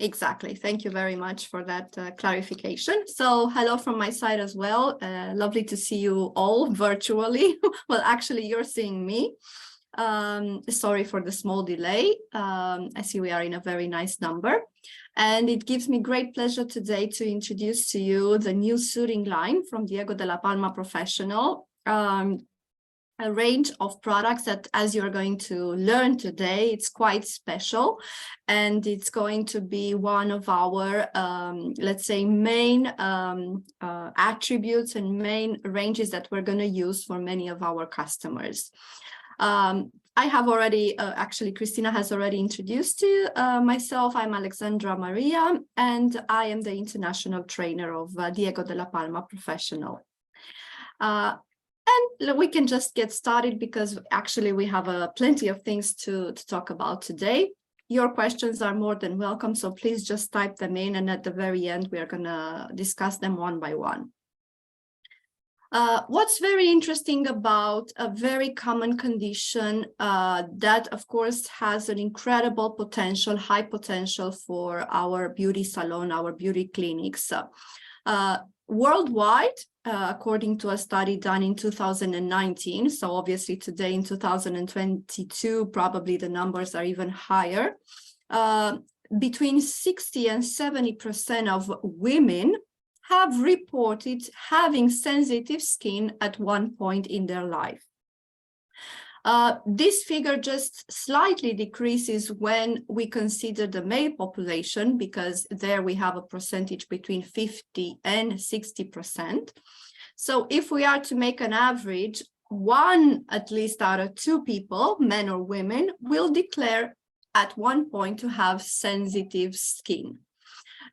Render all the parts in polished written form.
Exactly. Thank you very much for that clarification. So hello from my side as well. Lovely to see you all virtually. Well, actually, you're seeing me. Sorry for the small delay. I see we are in a very nice number. And it gives me great pleasure today to introduce to you the new suiting line from Diego della Palma Professional. A range of products that, as you're going to learn today, it's quite special, and it's going to be one of our, let's say, main attributes and main ranges that we're going to use for many of our customers. I have already, actually, Christina has already introduced you myself. I'm Alexandra Maria, and I am the international trainer of Diego della Palma Professional. And we can just get started because actually we have plenty of things to talk about today. Your questions are more than welcome, so please just type them in, and at the very end, we are going to discuss them one by one. What's very interesting about a very common condition that, of course, has an incredible potential, high potential for our beauty salon, our beauty clinics. Worldwide, according to a study done in 2019, so obviously today in 2022, probably the numbers are even higher, between 60 and 70% of women have reported having sensitive skin at one point in their life. This figure just slightly decreases when we consider the male population, because there we have a percentage between 50 and 60%. So if we are to make an average, one at least out of two people, men or women, will declare at one point to have sensitive skin.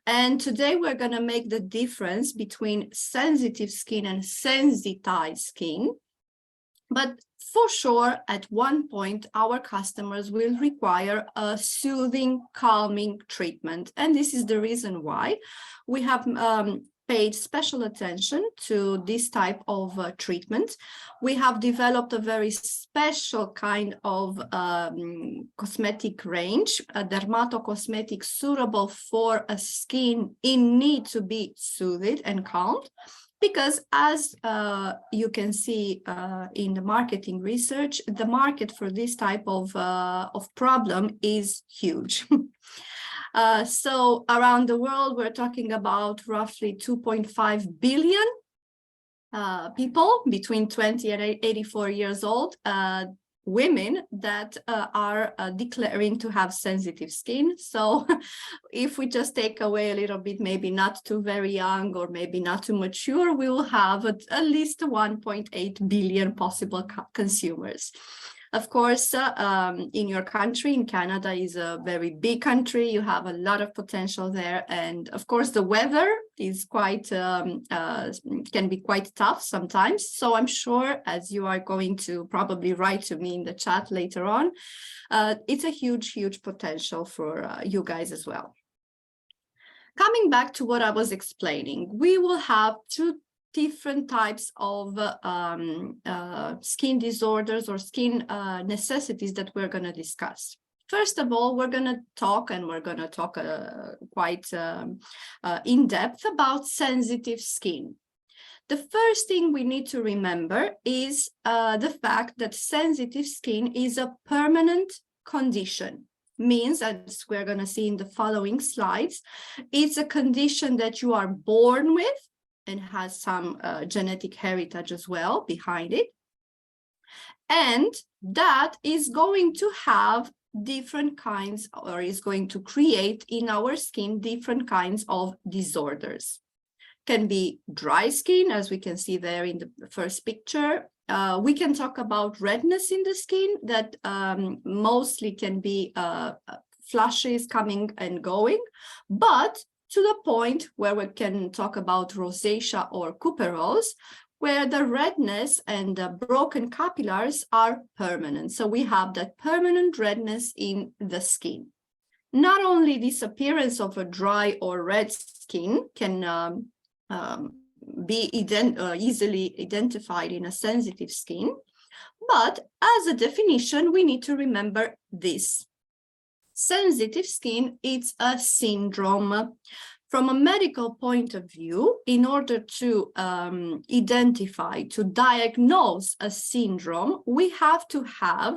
And today we're going to make the difference between sensitive skin and sensitized skin. But for sure, at one point, our customers will require a soothing, calming treatment. And this is the reason why we have paid special attention to this type of treatment. We have developed a very special kind of cosmetic range, a dermatocosmetic suitable for a skin in need to be soothed and calmed. Because as you can see in the marketing research, the market for this type of problem is huge. So around the world, we're talking about roughly 2.5 billion people between 20 and 84 years old, women that are declaring to have sensitive skin. So if we just take away a little bit, maybe not too very young or maybe not too mature, we will have at least 1.8 billion possible consumers. Of course, in your country, in Canada, is a very big country. You have a lot of potential there. And of course, the weather is quite, can be quite tough sometimes. So I'm sure, as you are going to probably write to me in the chat later on, it's a huge, huge potential for you guys as well. Coming back to what I was explaining, we will have two different types of skin disorders or skin necessities that we're going to discuss. First of all, we're going to talk quite in depth about sensitive skin. The first thing we need to remember is the fact that sensitive skin is a permanent condition. Means, as we're going to see in the following slides, it's a condition that you are born with and has some genetic heritage as well behind it. And that is going to have different kinds, or is going to create in our skin different kinds of disorders. Can be dry skin, as we can see there in the first picture. We can talk about redness in the skin that mostly can be flushes coming and going, but to the point where we can talk about rosacea or couperose, where the redness and the broken capillaries are permanent. So we have that permanent redness in the skin. Not only this appearance of a dry or red skin can be easily identified in a sensitive skin, but as a definition, we need to remember this. Sensitive skin, it's a syndrome. From a medical point of view, in order to identify, to diagnose a syndrome, we have to have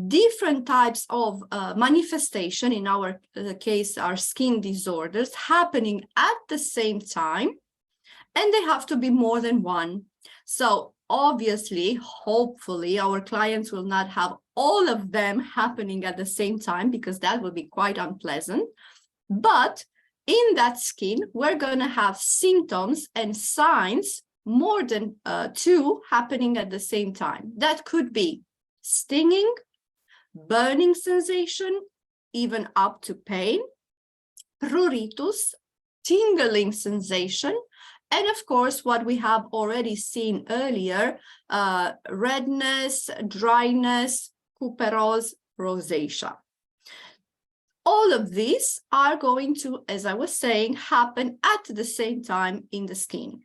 different types of manifestation, in our case, our skin disorders, happening at the same time, and they have to be more than one. So obviously, hopefully, our clients will not have all of them happening at the same time, because that will be quite unpleasant. But in that skin, we're going to have symptoms and signs, more than 2 happening at the same time. That could be stinging, burning sensation, even up to pain, pruritus, tingling sensation, and of course, what we have already seen earlier, redness, dryness, cuperose, rosacea. All of these are going to, as I was saying, happen at the same time in the skin.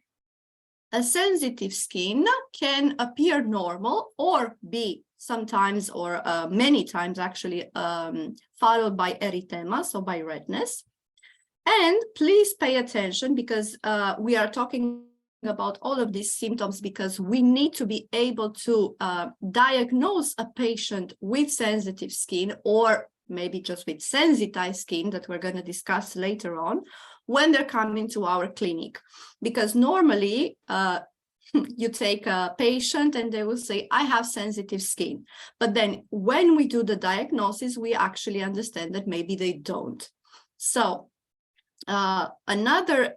A sensitive skin can appear normal or be sometimes, or many times actually, followed by erythema, so by redness. And please pay attention, because we are talking about all of these symptoms because we need to be able to diagnose a patient with sensitive skin, or maybe just with sensitized skin, that we're going to discuss later on, when they're coming to our clinic. Because normally you take a patient and they will say, I have sensitive skin. But then when we do the diagnosis, we actually understand that maybe they don't. So another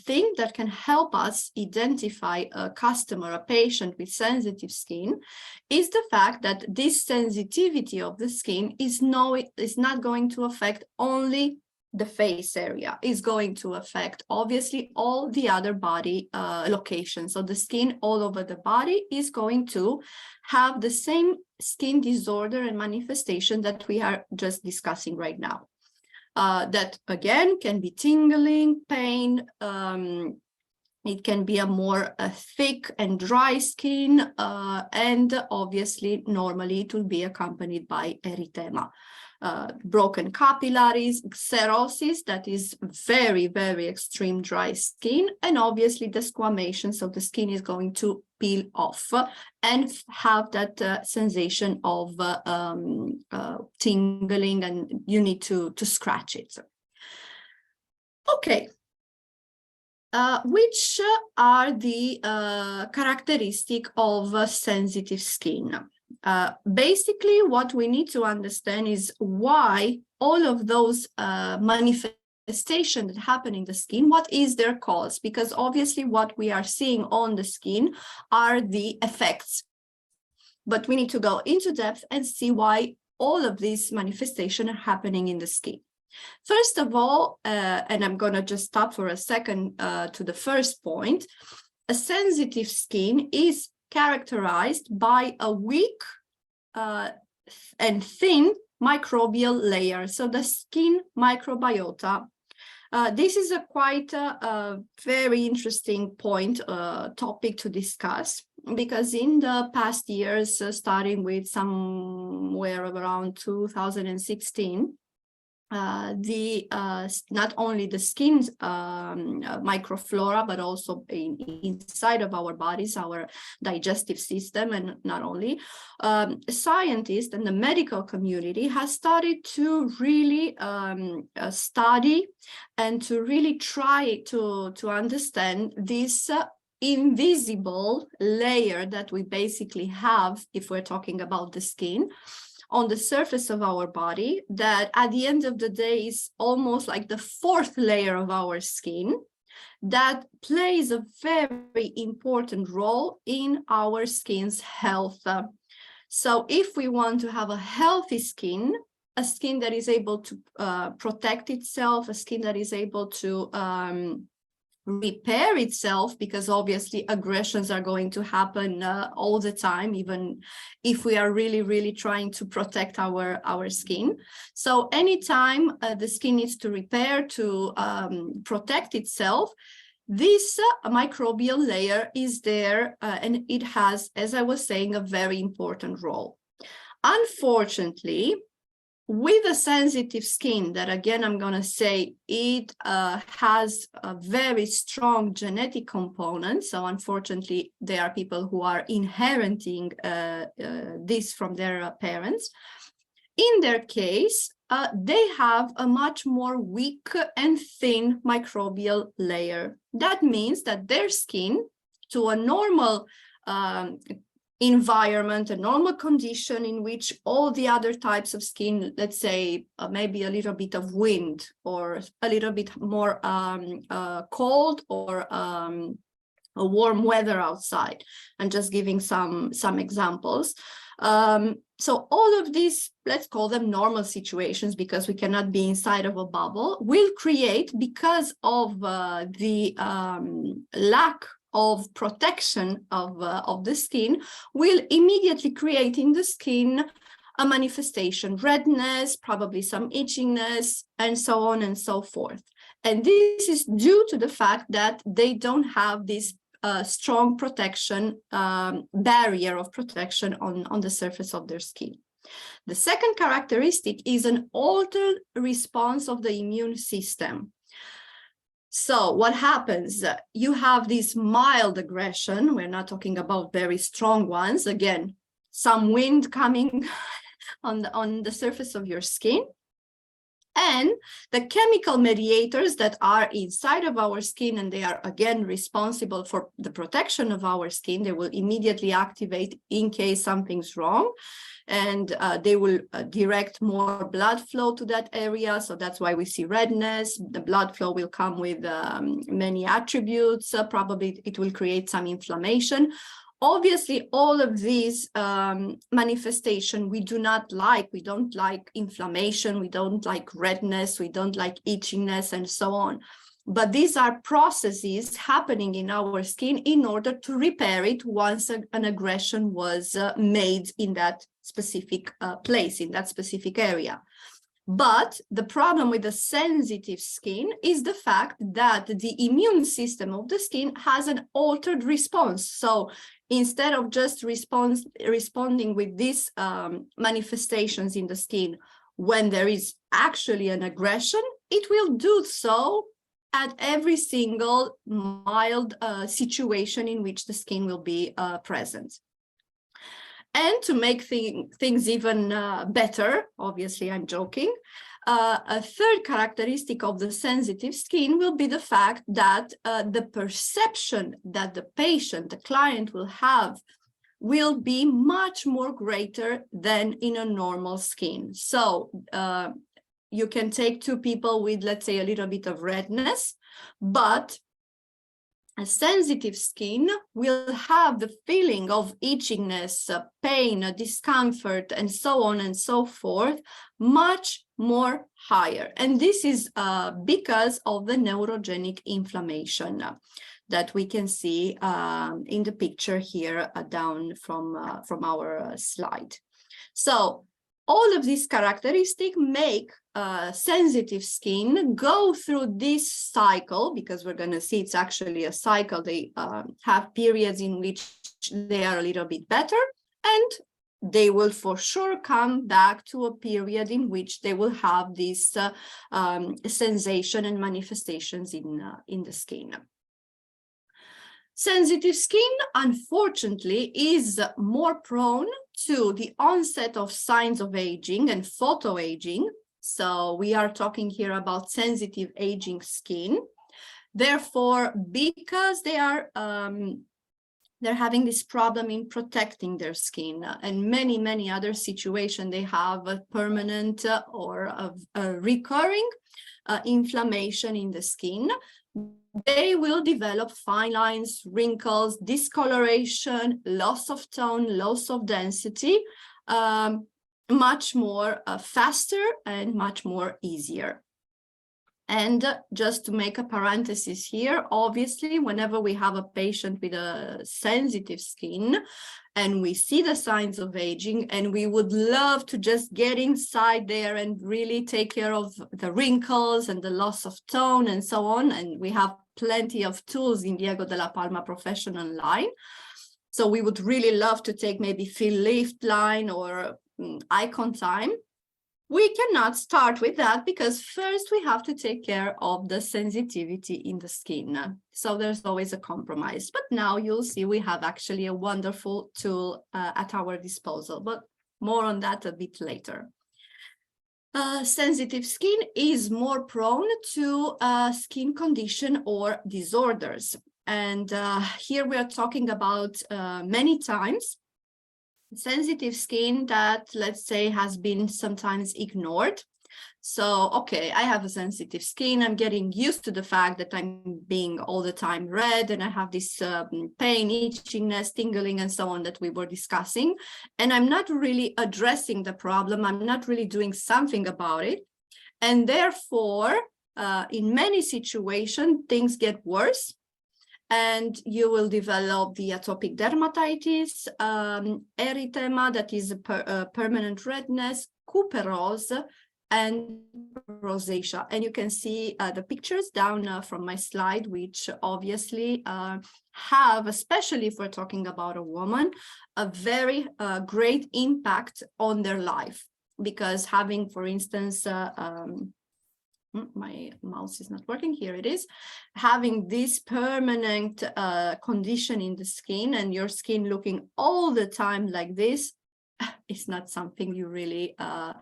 thing that can help us identify a customer, a patient with sensitive skin, is the fact that this sensitivity of the skin is not going to affect only the face area. It's going to affect, obviously, all the other body locations. So the skin all over the body is going to have the same skin disorder and manifestation that we are just discussing right now. That again can be tingling, pain, it can be a more thick and dry skin, and obviously normally it will be accompanied by erythema, broken capillaries, xerosis, that is very, very extreme dry skin, and obviously desquamation, so the skin is going to peel off and have that sensation of tingling, and you need to scratch it. Okay. Which are the characteristics of sensitive skin? Basically, what we need to understand is why all of those manifestations that happen in the skin, what is their cause? Because obviously what we are seeing on the skin are the effects. But we need to go into depth and see why all of these manifestations are happening in the skin. First of all, and I'm going to just stop for a second to the first point, a sensitive skin is characterized by a weak and thin microbial layer, so the skin microbiota. This is a quite very interesting topic to discuss, because in the past years, starting with somewhere around 2016, not only the skin's microflora, but also inside of our bodies, our digestive system, and not only, scientists and the medical community has started to really study and to really try to understand this invisible layer that we basically have, if we're talking about the skin, on the surface of our body, that at the end of the day is almost like the fourth layer of our skin, that plays a very important role in our skin's health. So if we want to have a healthy skin, a skin that is able to protect itself, a skin that is able to repair itself, because obviously aggressions are going to happen all the time, even if we are really trying to protect our skin. So anytime the skin needs to repair, to protect itself, this microbial layer is there, and it has, as I was saying, a very important role. Unfortunately, with a sensitive skin, that again, I'm going to say it has a very strong genetic component. So unfortunately, there are people who are inheriting this from their parents. In their case, they have a much more weak and thin microbial layer. That means that their skin, to a normal environment, a normal condition in which all the other types of skin, let's say maybe a little bit of wind or a little bit more cold or a warm weather outside, and just giving some examples. So all of these, let's call them normal situations, because we cannot be inside of a bubble, will create, because of the lack of protection of the skin, will immediately create in the skin a manifestation, redness, probably some itchiness, and so on and so forth. And this is due to the fact that they don't have this strong protection, barrier of protection on the surface of their skin. The second characteristic is an altered response of the immune system. So what happens? You have this mild aggression. We're not talking about very strong ones. Again, some wind coming on the surface of your skin. And the chemical mediators that are inside of our skin, and they are again responsible for the protection of our skin, they will immediately activate in case something's wrong. And they will direct more blood flow to that area. So that's why we see redness. The blood flow will come with many attributes. Probably it will create some inflammation. Obviously, all of these manifestations we do not like. We don't like inflammation. We don't like redness. We don't like itchiness and so on. But these are processes happening in our skin in order to repair it once an aggression was made in that specific place, in that specific area. But the problem with the sensitive skin is the fact that the immune system of the skin has an altered response. So instead of just responding with these manifestations in the skin when there is actually an aggression, it will do so at every single mild situation in which the skin will be present. And to make things even better, obviously I'm joking, a third characteristic of the sensitive skin will be the fact that the perception that the patient, the client will have, will be much more greater than in a normal skin. So you can take two people with, let's say, a little bit of redness, but a sensitive skin will have the feeling of itchiness, pain, discomfort, and so on and so forth, much more higher. And this is because of the neurogenic inflammation that we can see in the picture here down from our slide. So all of these characteristics make sensitive skin go through this cycle, because we're going to see it's actually a cycle. They have periods in which they are a little bit better, and they will for sure come back to a period in which they will have this sensation and manifestations in the skin. Sensitive skin, unfortunately, is more prone to the onset of signs of aging and photoaging. So we are talking here about sensitive aging skin. Therefore, because they are they're having this problem in protecting their skin, and many other situations, they have a permanent or a recurring inflammation in the skin. They will develop fine lines, wrinkles, discoloration, loss of tone, loss of density, much more faster and much more easier. And just to make a parenthesis here, obviously, whenever we have a patient with a sensitive skin and we see the signs of aging, and we would love to just get inside there and really take care of the wrinkles and the loss of tone and so on. And we have plenty of tools in Diego della Palma Professional line. So we would really love to take maybe fill lift line or icon time. we cannot start with that because first we have to take care of the sensitivity in the skin. So there's always a compromise. But now you'll see we have actually a wonderful tool at our disposal, but more on that a bit later. Sensitive skin is more prone to skin condition or disorders. And here we are talking about many times sensitive skin that, let's say, has been sometimes ignored. So, okay, I have a sensitive skin. I'm getting used to the fact that I'm being all the time red and I have this pain, itchiness, tingling, and so on that we were discussing. And I'm not really addressing the problem. I'm not really doing something about it. And therefore, in many situations, things get worse. And you will develop the atopic dermatitis, erythema, that is a permanent redness, cuperose, and rosacea. And you can see the pictures down from my slide, which obviously have, especially if we're talking about a woman, a very great impact on their life. Because having, for instance, my mouse is not working, here it is, having this permanent condition in the skin and your skin looking all the time like this is not something you really are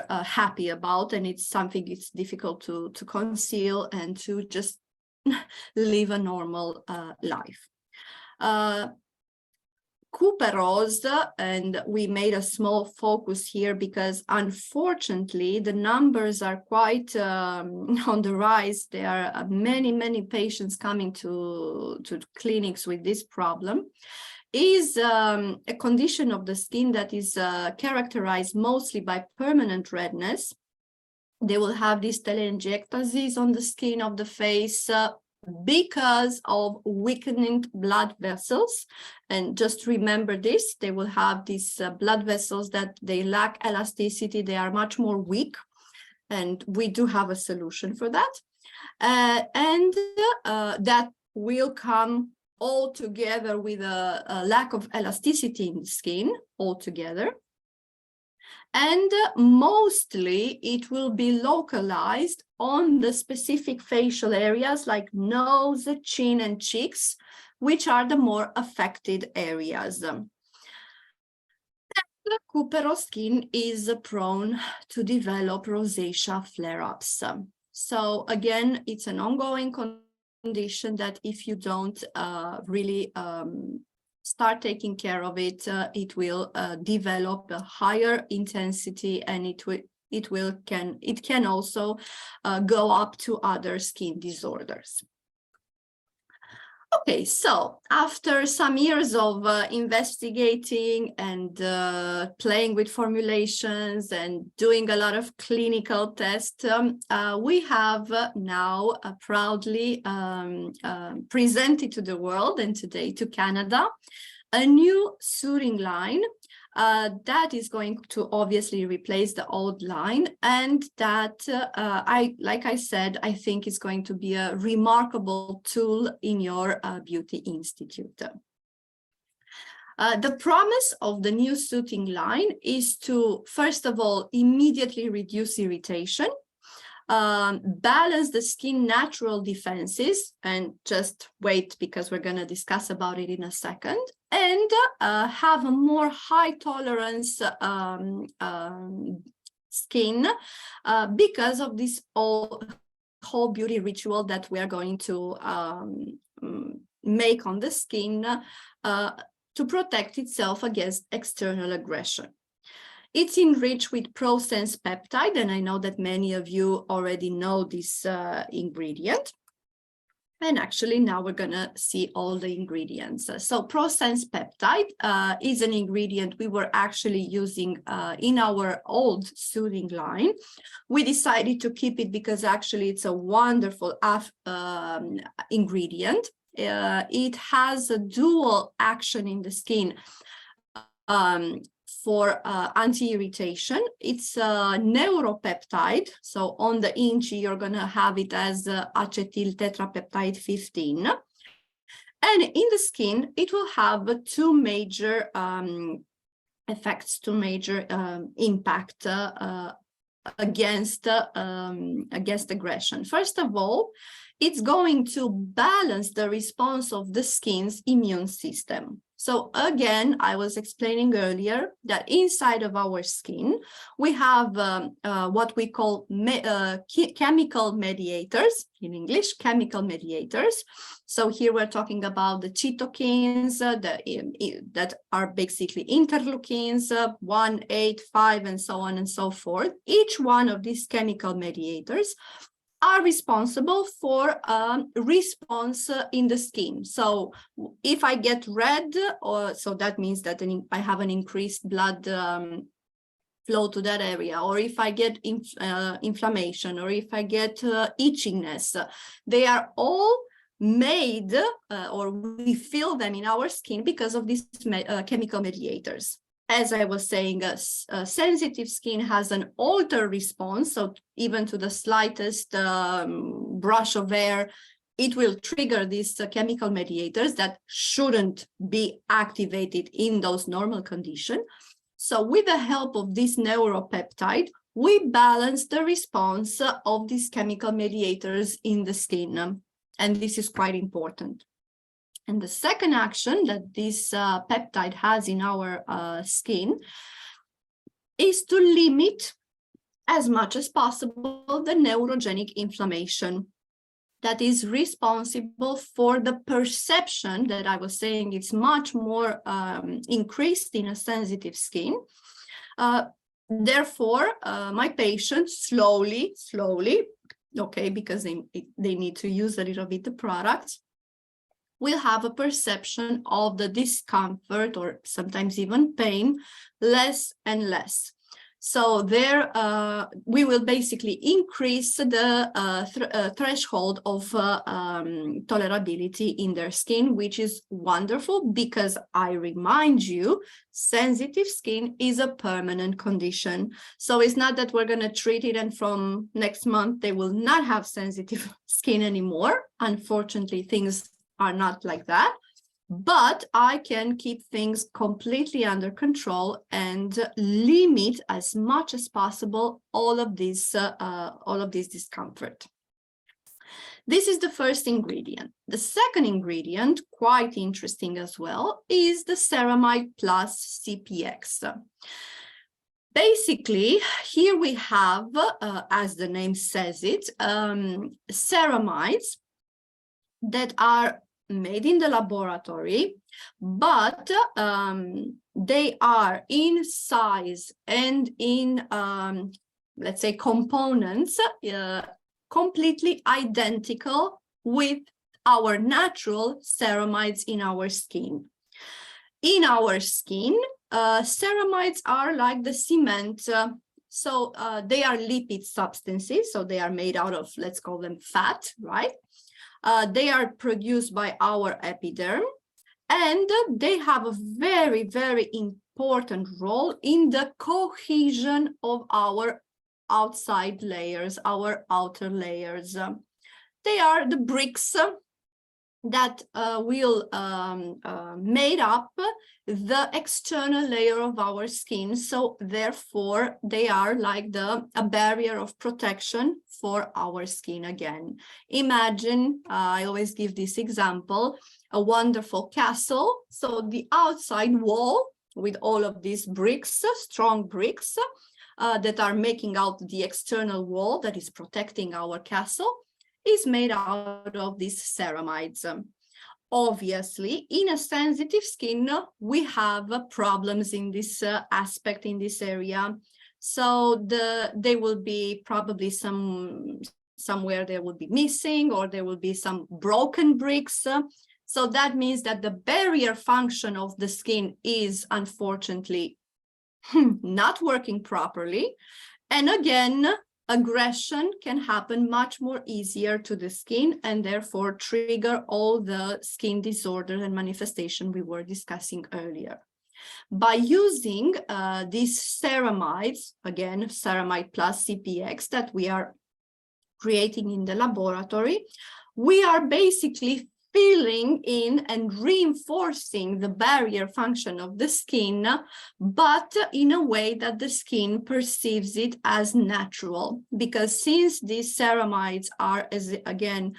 happy about, and it's something it's difficult to conceal and to just live a normal life. Cuperose, and we made a small focus here because unfortunately the numbers are quite on the rise. There are many patients coming to clinics with this problem. Is a condition of the skin that is characterized mostly by permanent redness. They will have these telangiectasies on the skin of the face because of weakening blood vessels. And just remember this, they will have these blood vessels that they lack elasticity, they are much more weak, and we do have a solution for that. And that will come all together with a lack of elasticity in the skin altogether. And mostly it will be localized on the specific facial areas like nose, chin, and cheeks, which are the more affected areas. The cuperose skin is prone to develop rosacea flare-ups. So again, it's an ongoing condition that if you don't really start taking care of it, it will develop a higher intensity, and it can also go up to other skin disorders. Okay, so after some years of investigating and playing with formulations and doing a lot of clinical tests, we have now proudly presented to the world and today to Canada a new soothing line that is going to obviously replace the old line, and that like I said, I think is going to be a remarkable tool in your beauty institute. The promise of the new soothing line is to, first of all, immediately reduce irritation, balance the skin natural defenses, and just wait because we're going to discuss about it in a second, and have a more high tolerance skin because of this whole beauty ritual that we are going to make on the skin to protect itself against external aggression. It's enriched with ProSense peptide, and I know that many of you already know this ingredient. And actually, now we're going to see all the ingredients. So ProSense peptide is an ingredient we were actually using in our old soothing line. We decided to keep it because actually it's a wonderful ingredient. It has a dual action in the skin. For anti-irritation. It's a neuropeptide. So on the inchi, you're going to have it as acetyl tetrapeptide 15. And in the skin, it will have two major effects to major impact against aggression. First of all, it's going to balance the response of the skin's immune system. So again, I was explaining earlier that inside of our skin, we have what we call chemical mediators, in English, chemical mediators. So here we're talking about the cytokines that are basically interleukins, 1, 8, 5, and so on and so forth. Each one of these chemical mediators are responsible for response in the skin. So if I get red, so that means that I have an increased blood flow to that area, or if I get inflammation, or if I get itchiness, they are all made or we feel them in our skin because of these chemical mediators. As I was saying, sensitive skin has an altered response, so even to the slightest brush of air, it will trigger these chemical mediators that shouldn't be activated in those normal conditions. So with the help of this neuropeptide, we balance the response of these chemical mediators in the skin, and this is quite important. And the second action that this peptide has in our skin is to limit as much as possible the neurogenic inflammation that is responsible for the perception that I was saying it's much more increased in a sensitive skin. Therefore, my patients slowly, okay, because they need to use a little bit the product, will have a perception of the discomfort or sometimes even pain less and less. So there we will basically increase the threshold of tolerability in their skin, which is wonderful because I remind you, sensitive skin is a permanent condition. So it's not that we're going to treat it and from next month they will not have sensitive skin anymore. Unfortunately, things are not like that, but I can keep things completely under control and limit as much as possible all of this discomfort. This is the first ingredient. The second ingredient, quite interesting as well, is the ceramide plus CPX. Basically, here we have, as the name says it, ceramides that are made in the laboratory, but they are in size and in, let's say, components completely identical with our natural ceramides in our skin. In our skin, ceramides are like the cement. So they are lipid substances, so they are made out of, let's call them fat, right? They are produced by our epiderm, and they have a very, very important role in the cohesion of our outside layers, our outer layers. They are the bricks that will made up the external layer of our skin. So therefore, they are like a barrier of protection for our skin again. Imagine, I always give this example, a wonderful castle. So the outside wall with all of these bricks, strong bricks that are making out the external wall that is protecting our castle, is made out of these ceramides. Obviously, in a sensitive skin, we have problems in this aspect, in this area. So they will be probably somewhere there will be missing, or there will be some broken bricks. So that means that the barrier function of the skin is unfortunately not working properly. And again, aggression can happen much more easier to the skin and therefore trigger all the skin disorders and manifestation we were discussing earlier. By using these ceramides, again, ceramide plus CPX that we are creating in the laboratory, we are basically filling in and reinforcing the barrier function of the skin, but in a way that the skin perceives it as natural. Because since these ceramides are, as again,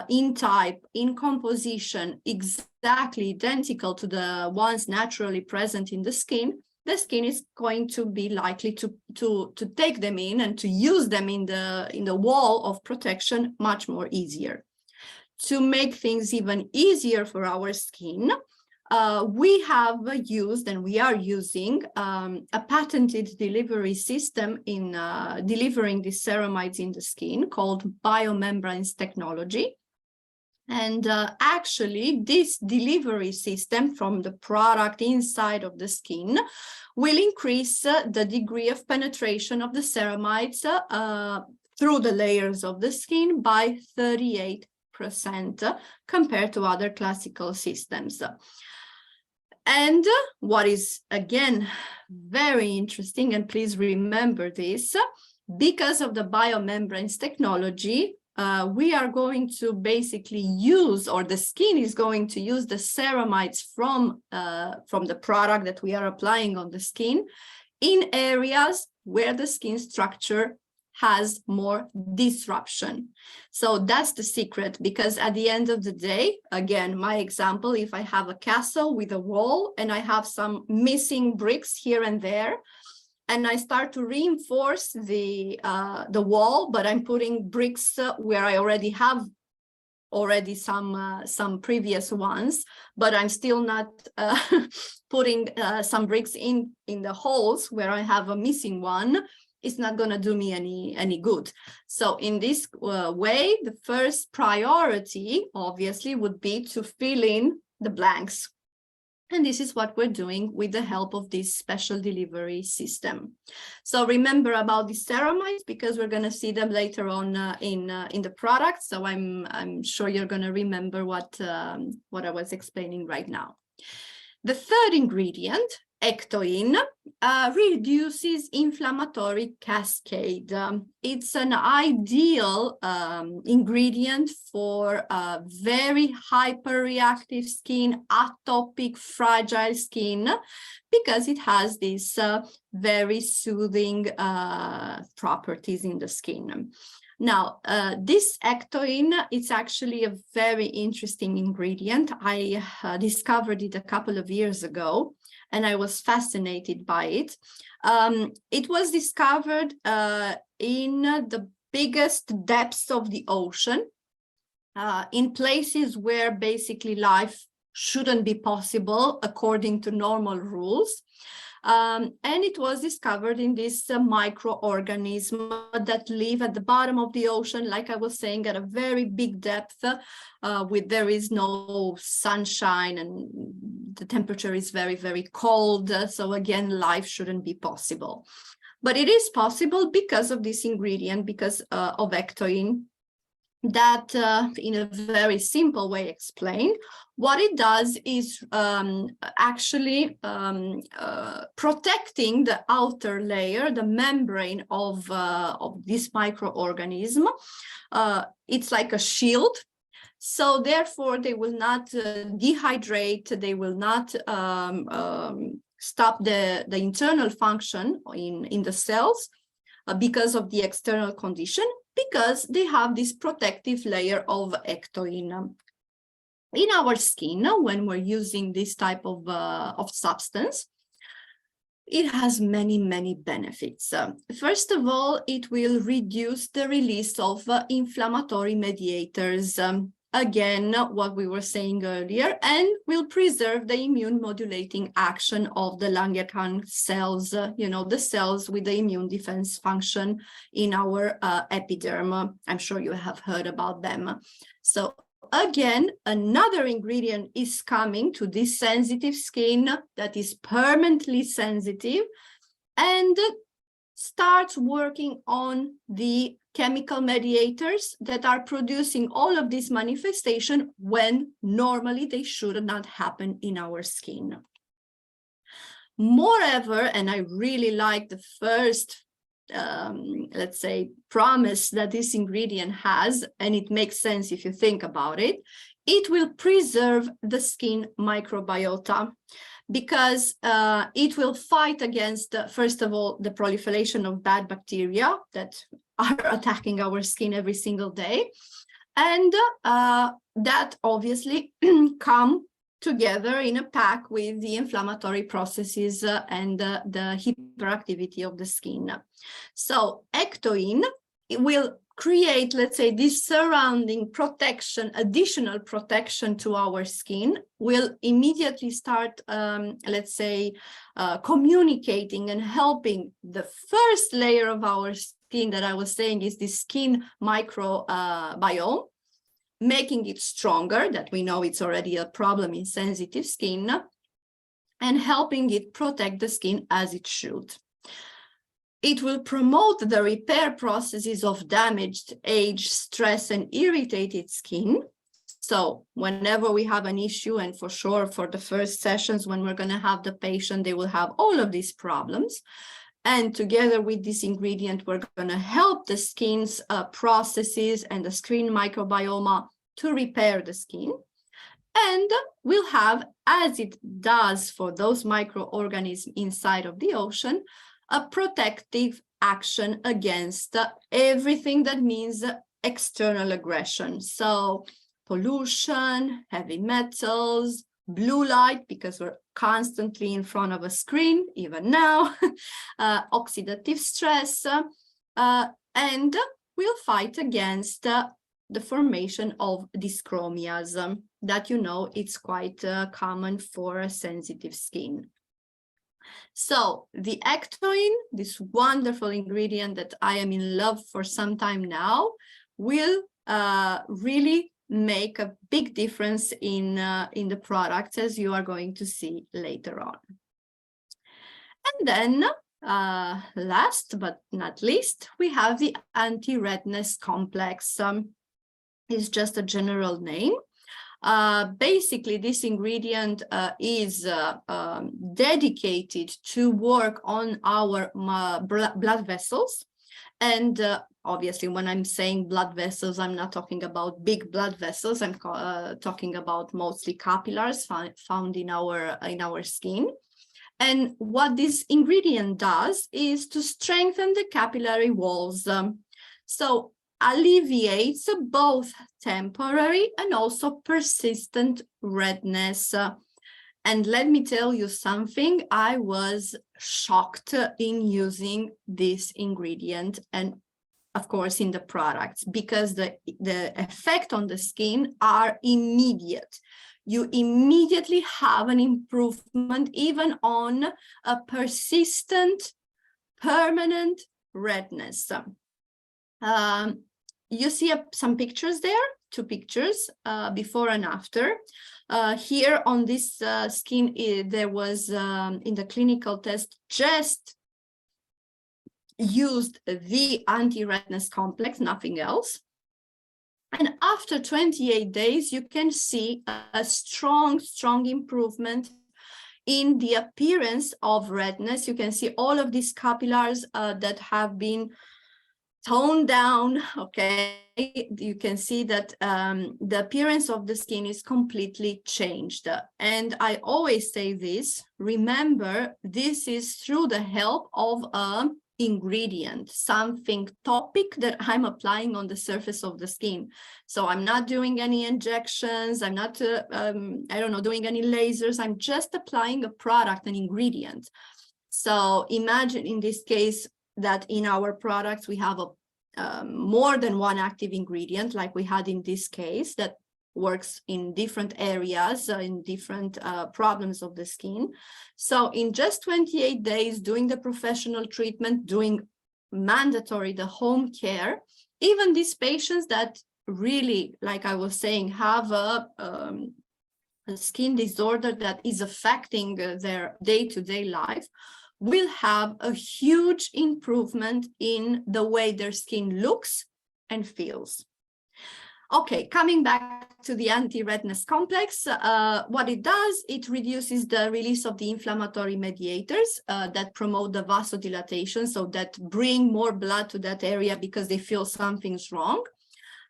in type, in composition, exactly identical to the ones naturally present in the skin is going to be likely to take them in and to use them in the wall of protection much more easier. To make things even easier for our skin, we have used and we are using a patented delivery system in delivering these ceramides in the skin called biomembranes technology. And actually, this delivery system from the product inside of the skin will increase the degree of penetration of the ceramides through the layers of the skin by 38% compared to other classical systems. And what is, again, very interesting, and please remember this, because of the biomembranes technology, we are going to basically use, or the skin is going to use the ceramides from the product that we are applying on the skin in areas where the skin structure has more disruption. So that's the secret, because at the end of the day, again, my example, if I have a castle with a wall and I have some missing bricks here and there, and I start to reinforce the wall, but I'm putting bricks where I already have some previous ones, but I'm still not putting some bricks in the holes where I have a missing one. It's not going to do me any good. So in this way, the first priority obviously would be to fill in the blanks. And this is what we're doing with the help of this special delivery system. So remember about the ceramides, because we're going to see them later on in the product. So I'm sure you're going to remember what I was explaining right now. The third ingredient, ectoin, reduces inflammatory cascade. It's an ideal ingredient for very hyperreactive skin, atopic, fragile skin, because it has these very soothing properties in the skin. Now, this ectoin, it's actually a very interesting ingredient. I discovered it a couple of years ago, and I was fascinated by it. It was discovered in the biggest depths of the ocean, in places where basically life shouldn't be possible according to normal rules. And it was discovered in this microorganism that live at the bottom of the ocean, like I was saying, at a very big depth, there is no sunshine and the temperature is very, very cold. So again, life shouldn't be possible. But it is possible because of this ingredient, because of ectoin, that in a very simple way explained, what it does is actually protecting the outer layer, the membrane of this microorganism. It's like a shield. So therefore, they will not dehydrate, they will not stop the internal function in the cells because of the external condition, because they have this protective layer of ectoin. In our skin, when we're using this type of substance, it has many, many benefits. First of all, it will reduce the release of inflammatory mediators. Again, what we were saying earlier, and will preserve the immune modulating action of the Langerhans cells, the cells with the immune defense function in our epiderm. I'm sure you have heard about them. So again, another ingredient is coming to this sensitive skin that is permanently sensitive and starts working on the chemical mediators that are producing all of this manifestation when normally they should not happen in our skin. Moreover, and I really like the first let's say, promise that this ingredient has, and it makes sense if you think about it, it will preserve the skin microbiota, because it will fight against, first of all, the proliferation of bad bacteria that are attacking our skin every single day. And that obviously come together in a pack with the inflammatory processes and the hyperactivity of the skin. So ectoin will create, let's say, this surrounding protection, additional protection to our skin, will immediately start, let's say, communicating and helping the first layer of our skin that I was saying is the skin microbiome, making it stronger, that we know it's already a problem in sensitive skin, and helping it protect the skin as it should. It will promote the repair processes of damaged, aged, stressed, and irritated skin. So whenever we have an issue, and for sure for the first sessions when we're going to have the patient, they will have all of these problems. And together with this ingredient, we're going to help the skin's processes and the skin microbiome to repair the skin. And we'll have, as it does for those microorganisms inside of the ocean, a protective action against everything that means external aggression. So pollution, heavy metals, blue light, because we're constantly in front of a screen, even now, oxidative stress, and we'll fight against the formation of dyschromias that, you know, it's quite common for sensitive skin. So the ectoin, this wonderful ingredient that I am in love for some time now, will really make a big difference in the products, as you are going to see later on. And then last but not least, we have the anti-redness complex. It's just a general name. Basically, this ingredient is dedicated to work on our blood vessels. And obviously, when I'm saying blood vessels, I'm not talking about big blood vessels. I'm talking about mostly capillaries found in our skin. And what this ingredient does is to strengthen the capillary walls. So alleviates both temporary and also persistent redness. And let me tell you something, I was shocked in using this ingredient and of course in the products, because the effect on the skin are immediate. You immediately have an improvement even on a persistent, permanent redness. You see some pictures there, 2 pictures, before and after. Here on this skin, there was, in the clinical test, just used the anti-redness complex, nothing else. And after 28 days, you can see a strong improvement in the appearance of redness. You can see all of these capillaries that have been toned down. Okay, you can see that the appearance of the skin is completely changed. And I always say this, remember, this is through the help of an ingredient, something topic that I'm applying on the surface of the skin. So I'm not doing any injections, I'm not doing any lasers, I'm just applying a product, an ingredient. So imagine in this case that in our products we have a more than one active ingredient, like we had in this case, that works in different areas, in different problems of the skin. So in just 28 days, doing the professional treatment, doing mandatory the home care, even these patients that really, like I was saying, have a skin disorder that is affecting their day-to-day life, will have a huge improvement in the way their skin looks and feels. Okay, coming back to the anti-redness complex, what it does, it reduces the release of the inflammatory mediators that promote the vasodilatation, so that bring more blood to that area because they feel something's wrong.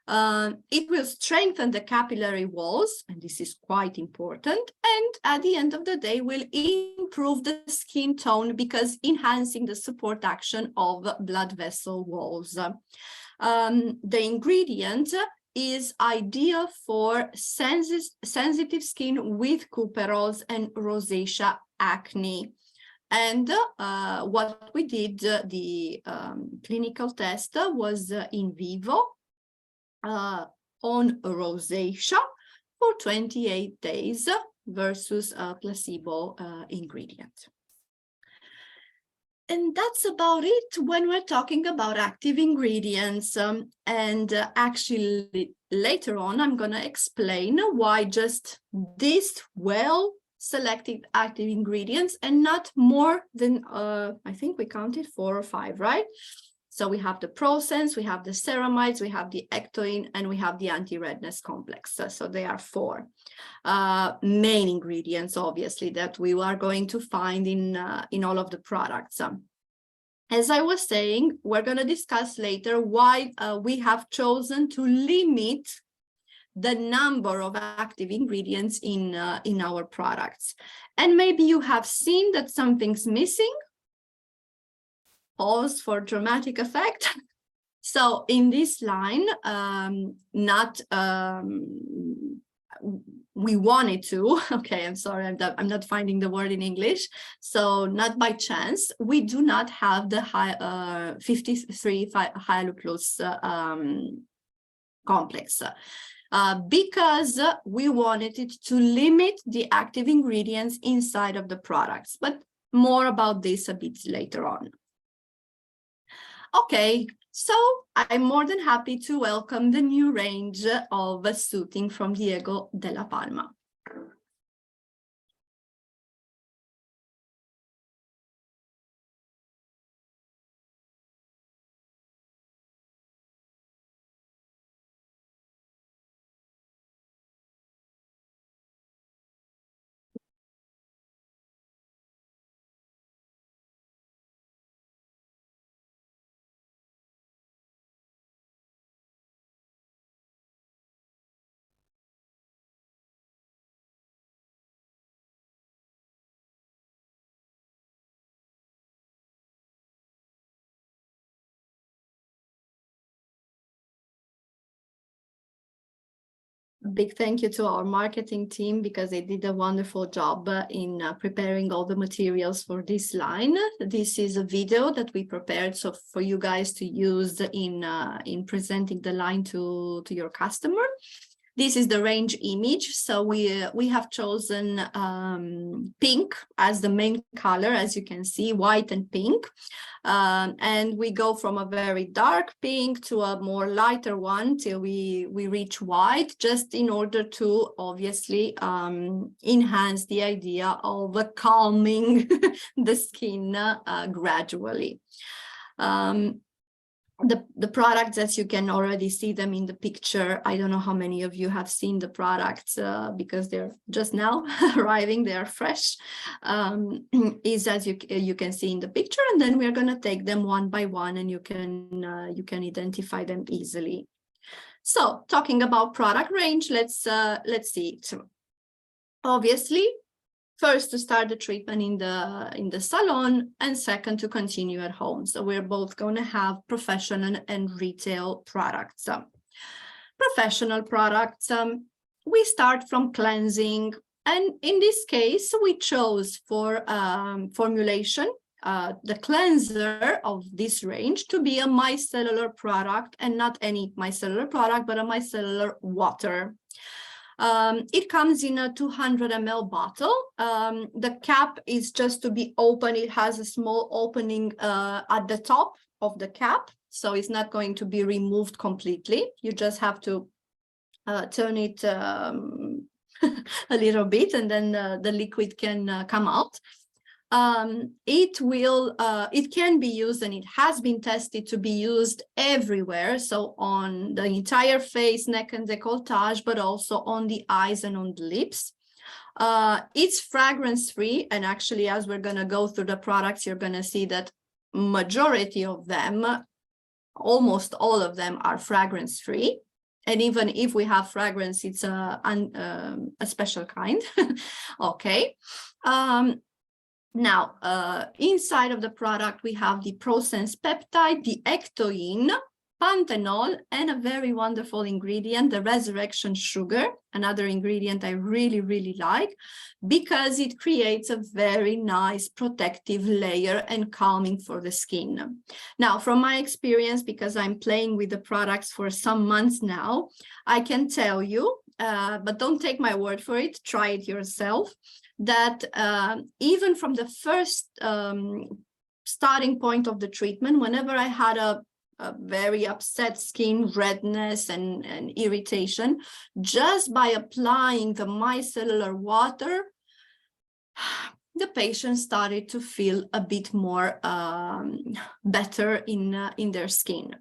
It will strengthen the capillary walls, and this is quite important. And at the end of the day, will improve the skin tone because enhancing the support action of blood vessel walls. The ingredient is ideal for sensitive skin with couperoles and rosacea acne. And what we did, the clinical test was in vivo on rosacea for 28 days versus a placebo ingredient. And that's about it when we're talking about active ingredients. Actually, later on, I'm going to explain why just these well-selected active ingredients and not more than, I think we counted 4 or 5, right? So we have the Prosense, we have the ceramides, we have the ectoin, and we have the anti-redness complex. So they are 4 main ingredients, obviously, that we are going to find in all of the products. As I was saying, we're going to discuss later why we have chosen to limit the number of active ingredients in our products. And maybe you have seen that something's missing. Pause for dramatic effect. So in this line, we wanted to, okay, I'm sorry, I'm not finding the word in English. So not by chance, we do not have the 53 hyaluronidase complex because we wanted it to limit the active ingredients inside of the products, but more about this a bit later on. Okay, so I'm more than happy to welcome the new range of soothing from Diego della Palma. A big thank you to our marketing team because they did a wonderful job in preparing all the materials for this line. This is a video that we prepared so for you guys to use in presenting the line to your customer. This is the range image. So we have chosen pink as the main color, as you can see, white and pink. And we go from a very dark pink to a more lighter one till we reach white, just in order to obviously enhance the idea of calming the skin gradually. The products, as you can already see them in the picture, I don't know how many of you have seen the products because they're just now arriving, they are fresh, is as you can see in the picture, and then we're going to take them one by one and you can identify them easily. So talking about product range, let's see it. Obviously, first to start the treatment in the salon, and second to continue at home. So we're both going to have professional and retail products. Professional products, we start from cleansing, and in this case we chose for formulation the cleanser of this range to be a micellar product, and not any micellar product, but a micellar water. It comes in a 200 ml bottle. The cap is just to be open. It has a small opening at the top of the cap, so it's not going to be removed completely. You just have to turn it a little bit, and then the liquid can come out. It can be used, and it has been tested to be used everywhere, so on the entire face, neck and décolletage, but also on the eyes and on the lips. It's fragrance free, and actually as we're going to go through the products, you're going to see that majority of them, almost all of them, are fragrance free. And even if we have fragrance, it's a special kind. Okay. Now, inside of the product, we have the ProSense peptide, the ectoine, panthenol, and a very wonderful ingredient, the resurrection sugar, another ingredient I really, really like, because it creates a very nice protective layer and calming for the skin. Now, from my experience, because I'm playing with the products for some months now, I can tell you, but don't take my word for it, try it yourself, that even from the first starting point of the treatment, whenever I had a very upset skin, redness and irritation, just by applying the micellar water, the patient started to feel a bit more better in their skin.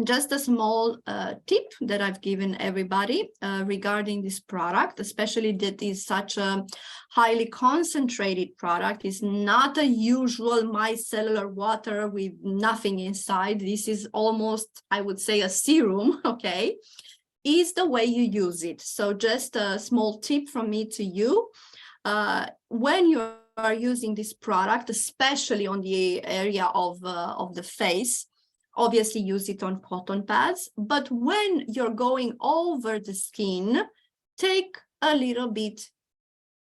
Just a small tip that I've given everybody regarding this product, especially that is such a highly concentrated product. It's not a usual micellar water with nothing inside. This is almost, I would say, a serum, okay? Is the way you use it. So just a small tip from me to you. When you are using this product, especially on the area of the face, obviously use it on cotton pads, but when you're going over the skin, take a little bit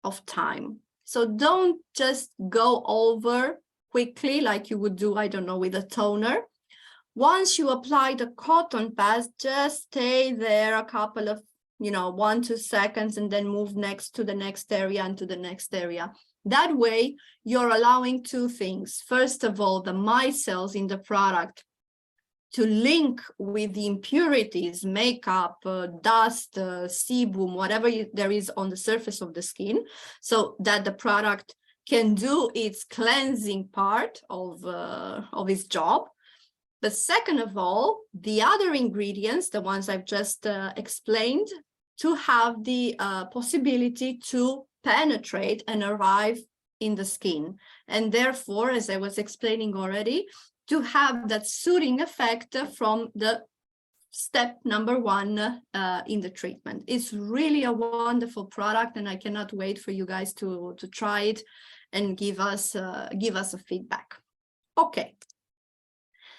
of time. So don't just go over quickly like you would do, I don't know, with a toner. Once you apply the cotton pads, just stay there a couple of, 1-2 seconds and then move next to the next area and to the next area. That way, you're allowing two things. First of all, the micelles in the product to link with the impurities, makeup, dust, sebum, whatever there is on the surface of the skin, so that the product can do its cleansing part of its job. But second of all, the other ingredients, the ones I've just explained, to have the possibility to penetrate and arrive in the skin. And therefore, as I was explaining already, to have that soothing effect from the step number 1 in the treatment. It's really a wonderful product, and I cannot wait for you guys to try it and give us a feedback. Okay.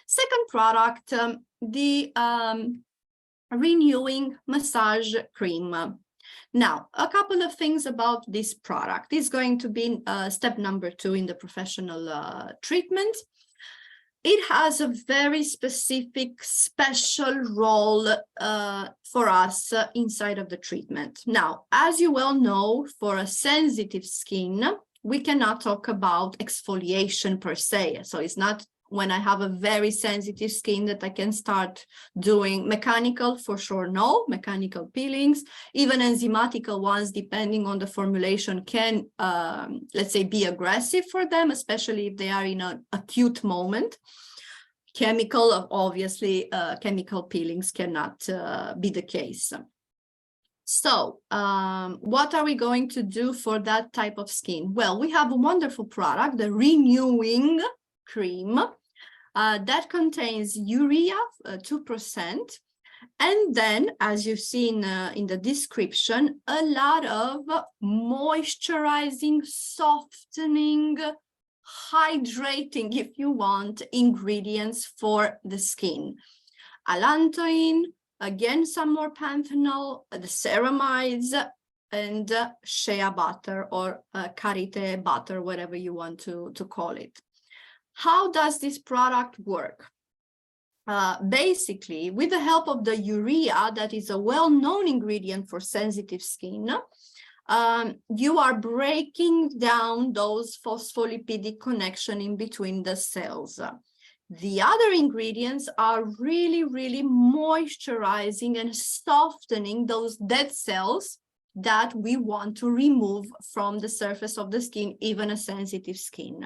Second product, the renewing massage cream. Now, a couple of things about this product. It's going to be step number 2 in the professional treatment. It has a very specific, special role for us inside of the treatment. Now, as you well know, for a sensitive skin, we cannot talk about exfoliation per se. So it's not when I have a very sensitive skin that I can start doing mechanical, for sure, no, mechanical peelings, even enzymatical ones, depending on the formulation, can, let's say, be aggressive for them, especially if they are in an acute moment. Chemical, obviously, chemical peelings cannot be the case. So what are we going to do for that type of skin? Well, we have a wonderful product, the renewing cream, that contains urea, 2%, and then, as you've seen in the description, a lot of moisturizing, softening, hydrating, if you want, ingredients for the skin. Allantoin, again, some more panthenol, the ceramides, and shea butter or karité butter, whatever you want to call it. How does this product work? Basically, with the help of the urea, that is a well-known ingredient for sensitive skin, you are breaking down those phospholipidic connection in between the cells. The other ingredients are really, really moisturizing and softening those dead cells that we want to remove from the surface of the skin, even a sensitive skin.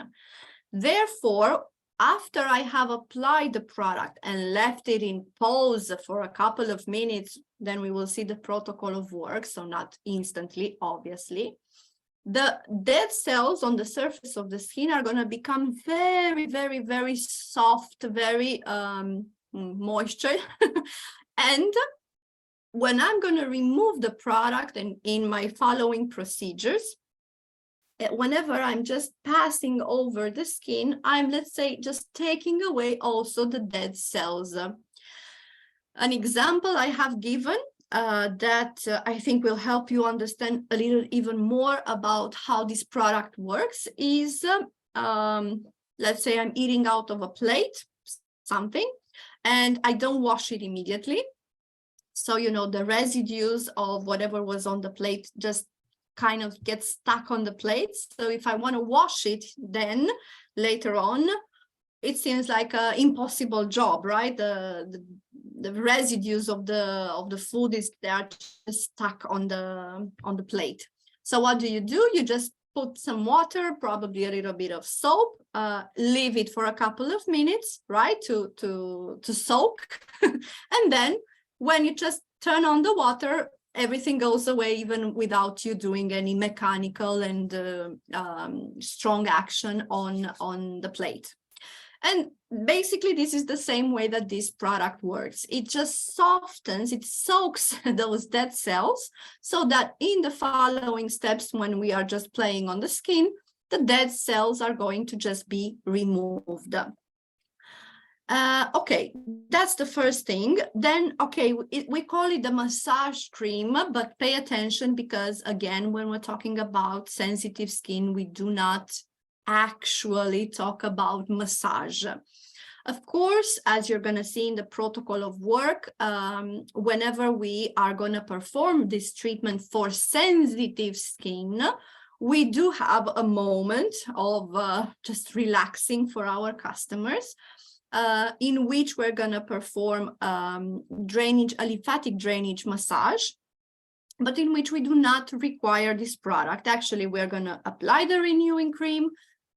Therefore, after I have applied the product and left it in pause for a couple of minutes, then we will see the protocol of work, so not instantly, obviously. The dead cells on the surface of the skin are going to become very, very, very soft, very moisture, and when I'm going to remove the product and in my following procedures, whenever I'm just passing over the skin, I'm, let's say, just taking away also the dead cells. An example I have given that I think will help you understand a little even more about how this product works is, let's say I'm eating out of a plate, something, and I don't wash it immediately. So, you know, the residues of whatever was on the plate just kind of get stuck on the plate. So if I want to wash it, then later on, it seems like an impossible job, right? The residues of the food they are just stuck on the plate. So what do? You just put some water, probably a little bit of soap, leave it for a couple of minutes, right, to soak, and then when you just turn on the water, everything goes away, even without you doing any mechanical and strong action on the plate. And basically, this is the same way that this product works. It just softens, it soaks those dead cells so that in the following steps, when we are just playing on the skin, the dead cells are going to just be removed. Okay, that's the first thing. Then, okay, we call it the massage cream, but pay attention because, again, when we're talking about sensitive skin, we do not actually talk about massage. Of course, as you're going to see in the protocol of work, whenever we are going to perform this treatment for sensitive skin, we do have a moment of just relaxing for our customers, in which we're going to perform a lymphatic drainage massage, but in which we do not require this product. Actually, we're going to apply the renewing cream,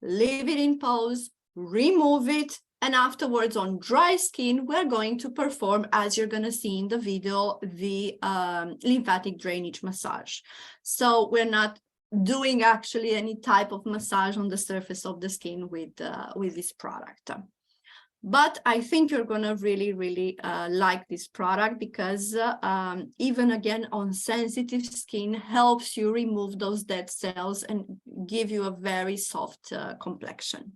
leave it in pose, remove it, and afterwards on dry skin, we're going to perform, as you're going to see in the video, the lymphatic drainage massage. So we're not doing actually any type of massage on the surface of the skin with this product. But I think you're going to really, really like this product because even again on sensitive skin helps you remove those dead cells and give you a very soft complexion.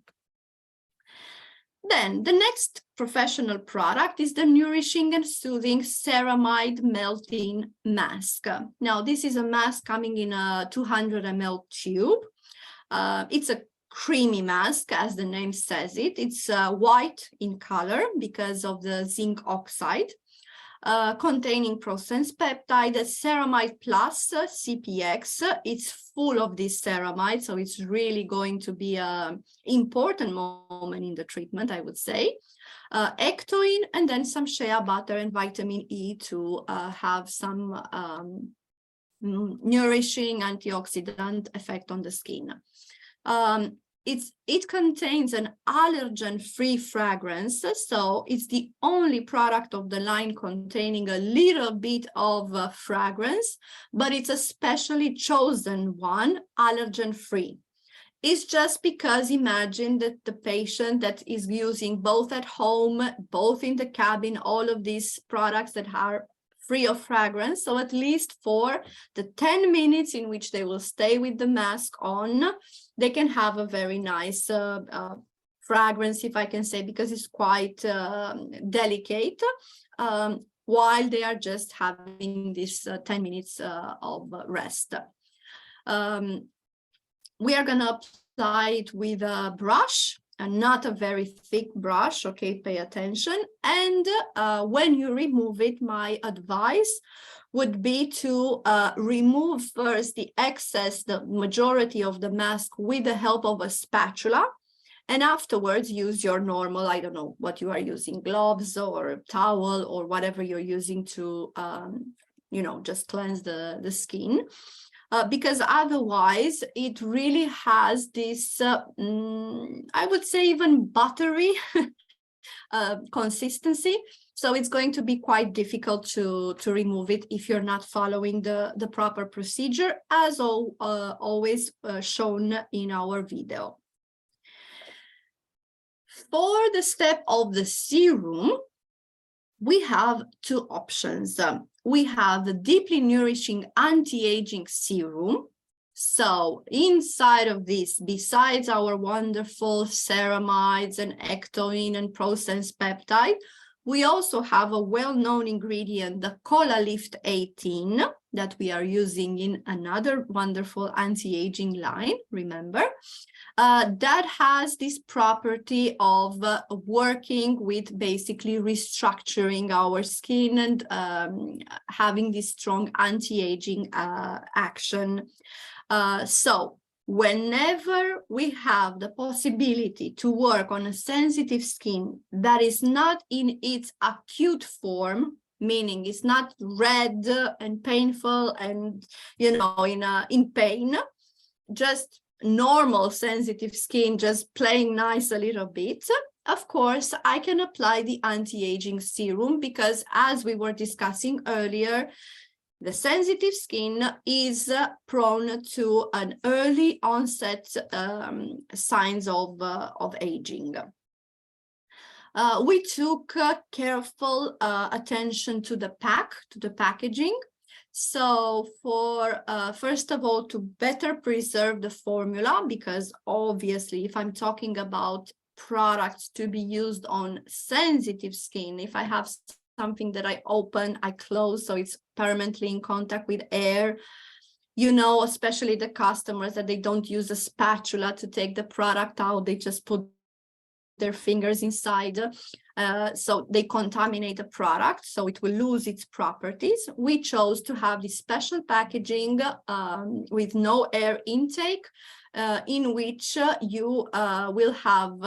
Then the next professional product is the Nourishing and Soothing Ceramide Melting Mask. Now, this is a mask coming in a 200 ml tube. It's a creamy mask, as the name says it. It's white in color because of the zinc oxide, containing processed peptide, ceramide plus CPX. It's full of this ceramide, so it's really going to be an important moment in the treatment, I would say. Ectoin, and then some shea butter and vitamin E to have some nourishing antioxidant effect on the skin. It contains an allergen-free fragrance, so it's the only product of the line containing a little bit of fragrance, but it's a specially chosen one, allergen-free. It's just because imagine that the patient that is using both at home, both in the cabin, all of these products that are free of fragrance. So at least for the 10 minutes in which they will stay with the mask on, they can have a very nice fragrance, if I can say, because it's quite delicate, while they are just having this 10 minutes of rest. We are going to apply it with a brush, and not a very thick brush, okay, pay attention. And when you remove it, my advice would be to remove first the excess, the majority of the mask with the help of a spatula, and afterwards use your normal, I don't know what you are using, gloves or towel or whatever you're using to, you know, just cleanse the skin. Because otherwise it really has this, I would say even buttery consistency. So it's going to be quite difficult to remove it if you're not following the proper procedure, as always shown in our video. For the step of the serum, we have two options. we have the deeply nourishing anti-aging serum. So inside of this, besides our wonderful ceramides and ectoin and processed peptide, we also have a well-known ingredient, the Cola Lift 18, that we are using in another wonderful anti-aging line, remember, that has this property of working with basically restructuring our skin and having this strong anti-aging action. So whenever we have the possibility to work on a sensitive skin that is not in its acute form, meaning it's not red and painful and, you know, in pain, just normal sensitive skin, just playing nice a little bit, of course, I can apply the anti-aging serum because, as we were discussing earlier, the sensitive skin is prone to an early onset signs of aging. We took careful attention to the packaging. So for, first of all, to better preserve the formula, because obviously if I'm talking about products to be used on sensitive skin, if I have something that I open, I close, so it's permanently in contact with air, you know, especially the customers, that they don't use a spatula to take the product out, they just put their fingers inside, so they contaminate the product, so it will lose its properties. We chose to have this special packaging with no air intake, in which you will have,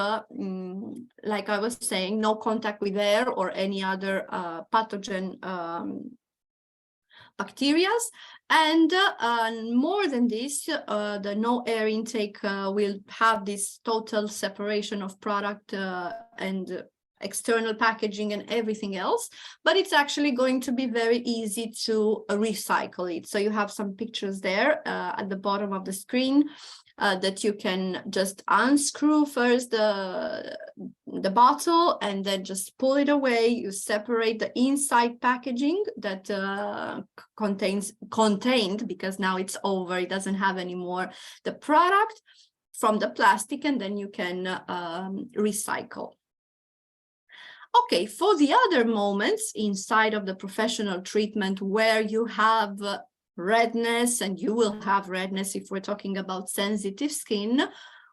like I was saying, no contact with air or any other pathogen bacteria. And more than this, the no air intake will have this total separation of product and external packaging and everything else, but it's actually going to be very easy to recycle it. So you have some pictures there at the bottom of the screen that you can just unscrew first the bottle and then just pull it away. You separate the inside packaging that contained, because now it's over, it doesn't have anymore the product, from the plastic, and then you can recycle. Okay, for the other moments inside of the professional treatment where you have redness, and you will have redness if we're talking about sensitive skin,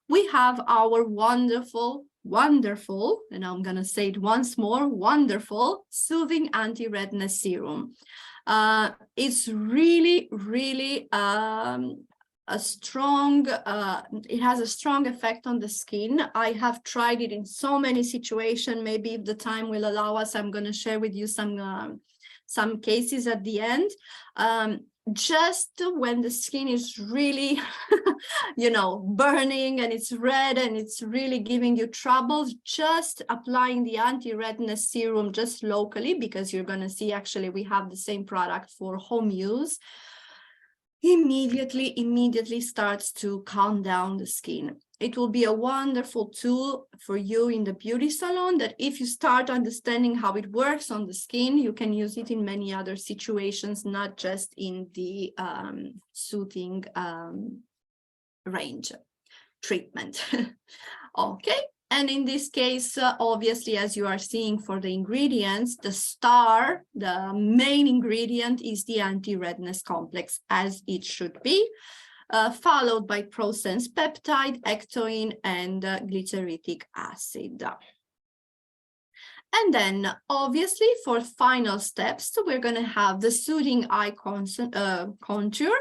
we have our wonderful, and I'm going to say it once more, wonderful soothing anti-redness serum. It's really, really a strong, it has a strong effect on the skin. I have tried it in so many situations. Maybe if the time will allow us, I'm going to share with you some cases at the end. Just when the skin is really, you know, burning and it's red and it's really giving you trouble, just applying the anti-redness serum just locally, because you're going to see actually we have the same product for home use, immediately starts to calm down the skin. It will be a wonderful tool for you in the beauty salon, that if you start understanding how it works on the skin, you can use it in many other situations, not just in the soothing range treatment. Okay. And in this case, obviously, as you are seeing for the ingredients, the main ingredient is the anti-redness complex, as it should be, followed by processed peptide, ectoin, and glyceritic acid. And then, obviously, for final steps, we're going to have the soothing eye contour,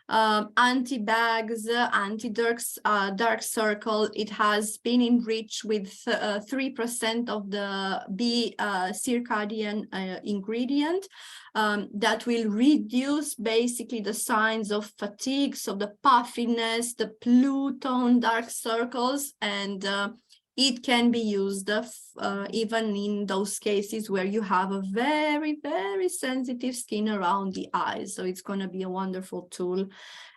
anti-bags, anti-dark circle. It has been enriched with 3% of the B circadian ingredient that will reduce basically the signs of fatigue, so the puffiness, the blue tone dark circles, and it can be used even in those cases where you have a very, very sensitive skin around the eyes. So it's going to be a wonderful tool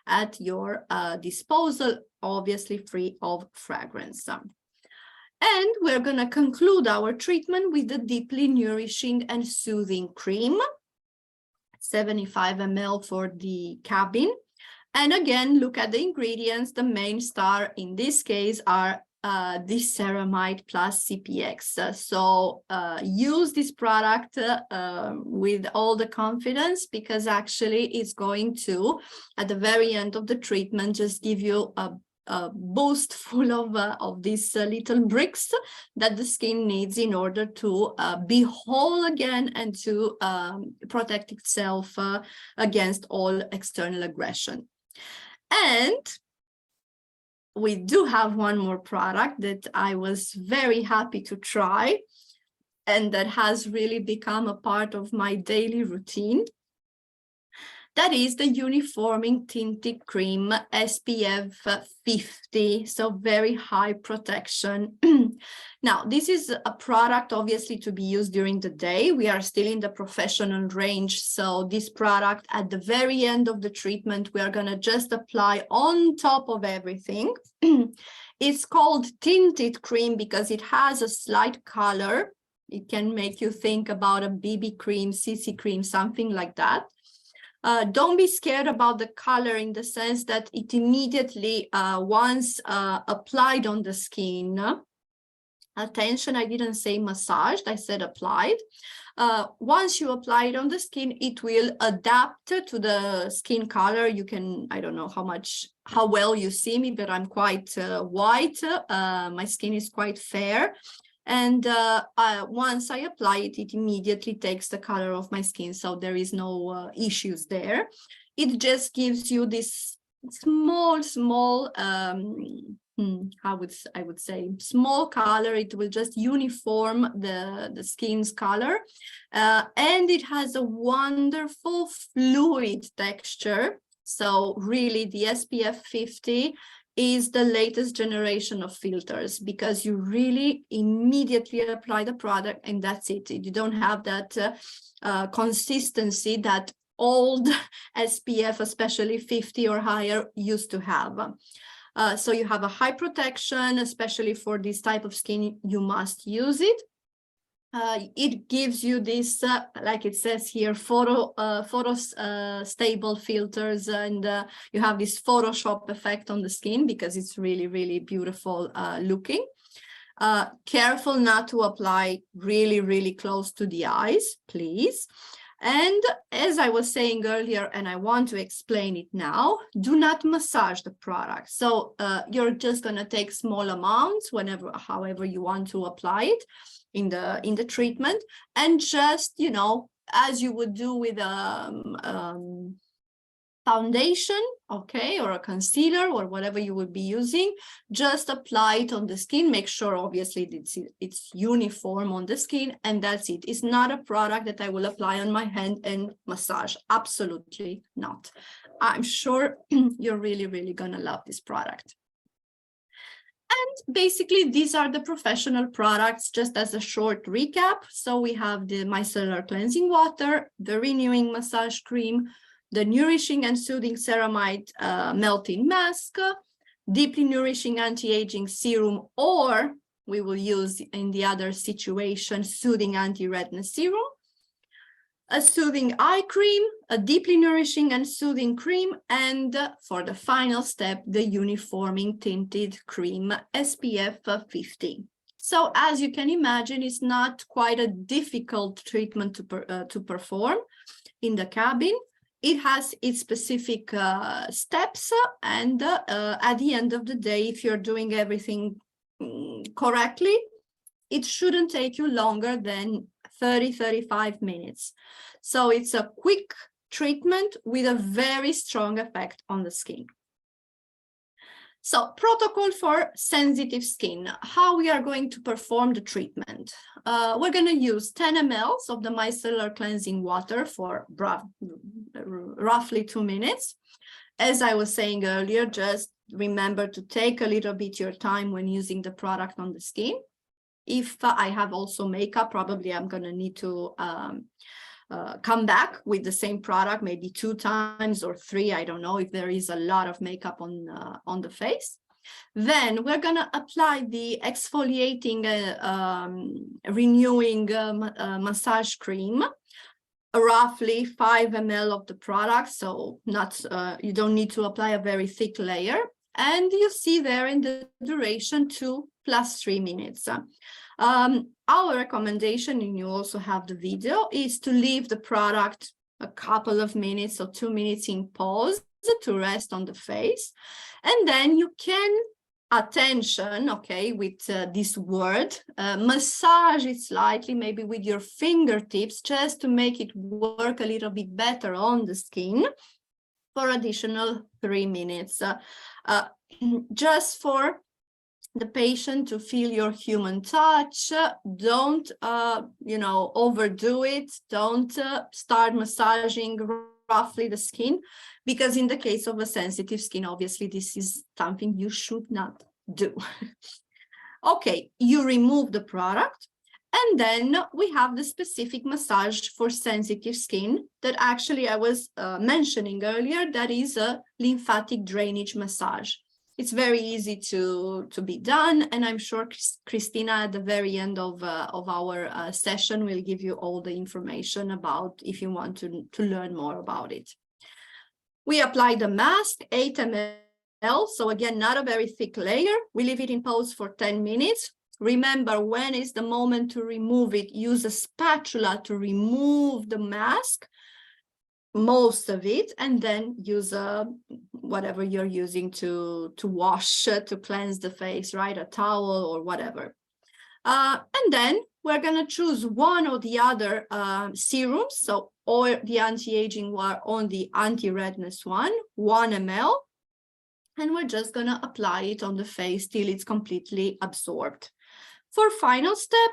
at your disposal, obviously free of fragrance. And we're going to conclude our treatment with the deeply nourishing and soothing cream. 75 ml for the cabin. And again, look at the ingredients. The main star in this case are this ceramide plus CPX. So use this product with all the confidence, because actually it's going to, at the very end of the treatment, just give you a boost full of these little bricks that the skin needs in order to be whole again and to protect itself against all external aggression. And we do have one more product that I was very happy to try and that has really become a part of my daily routine. That is the Uniforming Tinted Cream SPF 50, so very high protection. Now, this is a product obviously to be used during the day. We are still in the professional range, so this product at the very end of the treatment, we are going to just apply on top of everything. It's called tinted cream because it has a slight color. It can make you think about a BB cream, CC cream, something like that. Don't be scared about the color in the sense that it immediately, once applied on the skin, attention, I didn't say massaged, I said applied. Once you apply it on the skin, it will adapt to the skin color. You can, I don't know how well you see me, but I'm quite white. My skin is quite fair. And once I apply it, it immediately takes the color of my skin, so there is no issues there. It just gives you this small, I would say small color. It will just uniform the skin's color, and it has a wonderful fluid texture. So really, the SPF 50 is the latest generation of filters, because you really immediately apply the product and that's it. You don't have that consistency that old SPF, especially 50 or higher, used to have. So you have a high protection, especially for this type of skin, you must use it. It gives you this, like it says here, photo stable filters, and you have this Photoshop effect on the skin because it's really, really beautiful looking. Careful not to apply really, really close to the eyes, please. And as I was saying earlier, and I want to explain it now, do not massage the product. So you're just going to take small amounts however you want to apply it in the treatment, and just, you know, as you would do with a foundation, okay, or a concealer or whatever you would be using, just apply it on the skin. Make sure obviously it's uniform on the skin, and that's it. It's not a product that I will apply on my hand and massage. Absolutely not. I'm sure you're really, really gonna love this product. And basically, these are the professional products, just as a short recap. So we have the micellar cleansing water, the renewing massage cream, the nourishing and soothing ceramide melting mask, deeply nourishing anti-aging serum, or we will use in the other situation, soothing anti-redness serum, a soothing eye cream, a deeply nourishing and soothing cream, and for the final step, the uniforming tinted cream SPF 50. So as you can imagine, it's not quite a difficult treatment to perform in the cabin. It has its specific steps, and at the end of the day, if you're doing everything correctly, it shouldn't take you longer than 30-35 minutes. So it's a quick treatment with a very strong effect on the skin. So protocol for sensitive skin, how we are going to perform the treatment. We're going to use 10 ml of the micellar cleansing water for roughly 2 minutes. As I was saying earlier, just remember to take a little bit your time when using the product on the skin. If I have also makeup, probably I'm going to need to come back with the same product, maybe 2 times or 3. I don't know if there is a lot of makeup on the face. Then we're going to apply the exfoliating, renewing massage cream roughly 5 ml of the product, so not you don't need to apply a very thick layer. And you see there in the duration 2 + 3 minutes. Our recommendation, and you also have the video, is to leave the product a couple of minutes or 2 minutes in pause to rest on the face. And then you can, attention, okay, with this word, massage it slightly, maybe with your fingertips, just to make it work a little bit better on the skin for additional 3 minutes, just for the patient to feel your human touch. Don't, overdo it. Don't start massaging roughly the skin, because in the case of a sensitive skin, obviously, this is something you should not do. Okay, you remove the product, and then we have the specific massage for sensitive skin that actually I was mentioning earlier. That is a lymphatic drainage massage. It's very easy to be done, and I'm sure Christina at the very end of our session will give you all the information about if you want to learn more about it. We apply the mask, 8 ml, so again, not a very thick layer. We leave it in pose for 10 minutes. Remember, when is the moment to remove it? Use a spatula to remove the mask, most of it, and then use whatever you're using to wash, to cleanse the face, right? A towel or whatever. And then we're going to choose one or the other serums, so or the anti-aging one or the anti-redness one, 1 ml, and we're just going to apply it on the face till it's completely absorbed. For final step,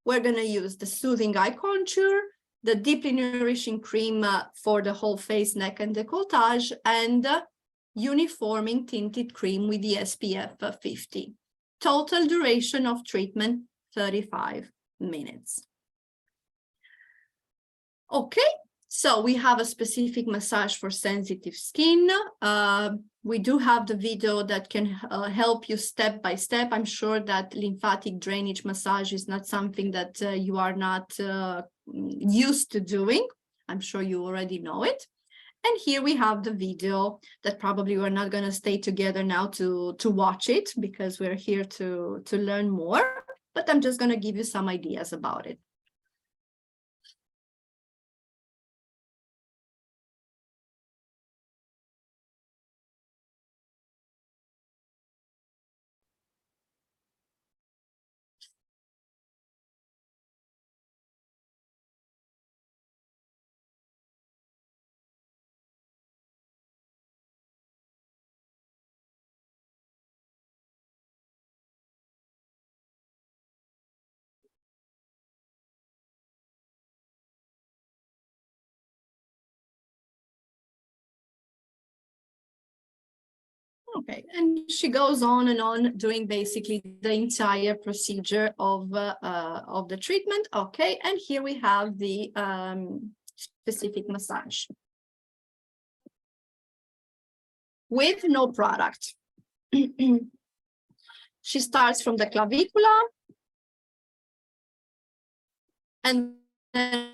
we're going to use the soothing eye contour, the deeply nourishing cream for the whole face, neck, and décolletage, and uniforming tinted cream with the SPF 50. Total duration of treatment, 35 minutes. Okay, so we have a specific massage for sensitive skin. We do have the video that can help you step by step. I'm sure that lymphatic drainage massage is not something that you are not used to doing. I'm sure you already know it. And here we have the video that probably we're not going to stay together now to watch it, because we're here to learn more, but I'm just going to give you some ideas about it. Okay, and she goes on and on doing basically the entire procedure of the treatment. Okay, and here we have the specific massage with no product. She starts from the clavicula, and then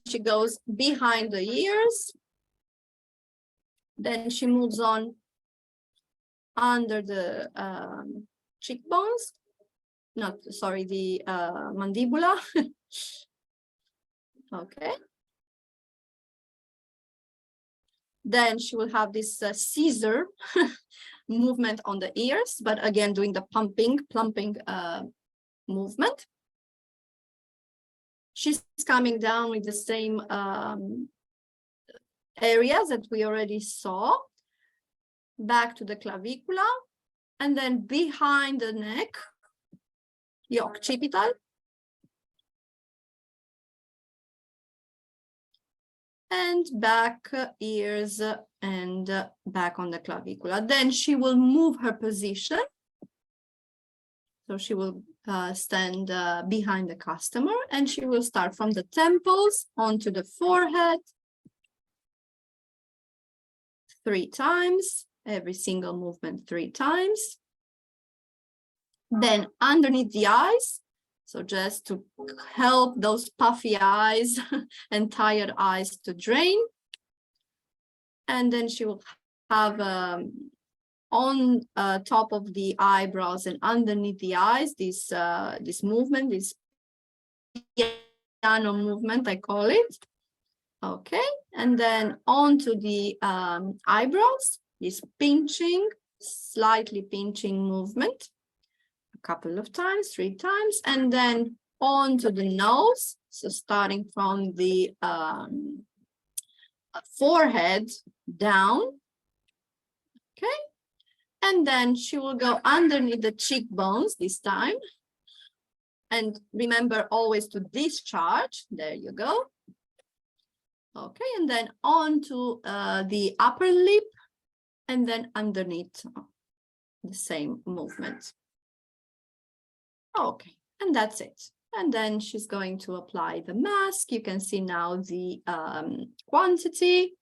she goes behind the ears. Then she moves on under the cheekbones, the mandibula. Okay. Then she will have this scissor movement on the ears, but again, doing the plumping movement. She's coming down with the same areas that we already saw, back to the clavicula, and then behind the neck, the occipital, and back ears and back on the clavicula. Then she will move her position. So she will stand behind the customer, and she will start from the temples onto the forehead 3 times, every single movement 3 times. Then underneath the eyes, So just to help those puffy eyes and tired eyes to drain. And then she will have on top of the eyebrows and underneath the eyes, this movement, this piano movement, I call it. Okay, and then onto the eyebrows, this pinching, slightly pinching movement, a couple of times, 3 times, and then onto the nose. So starting from the forehead down. Okay, and then she will go underneath the cheekbones this time. And remember always to discharge. There you go. Okay, and then onto the upper lip, and then underneath the same movement. Okay, and that's it. And then she's going to apply the mask. You can see now the quantity.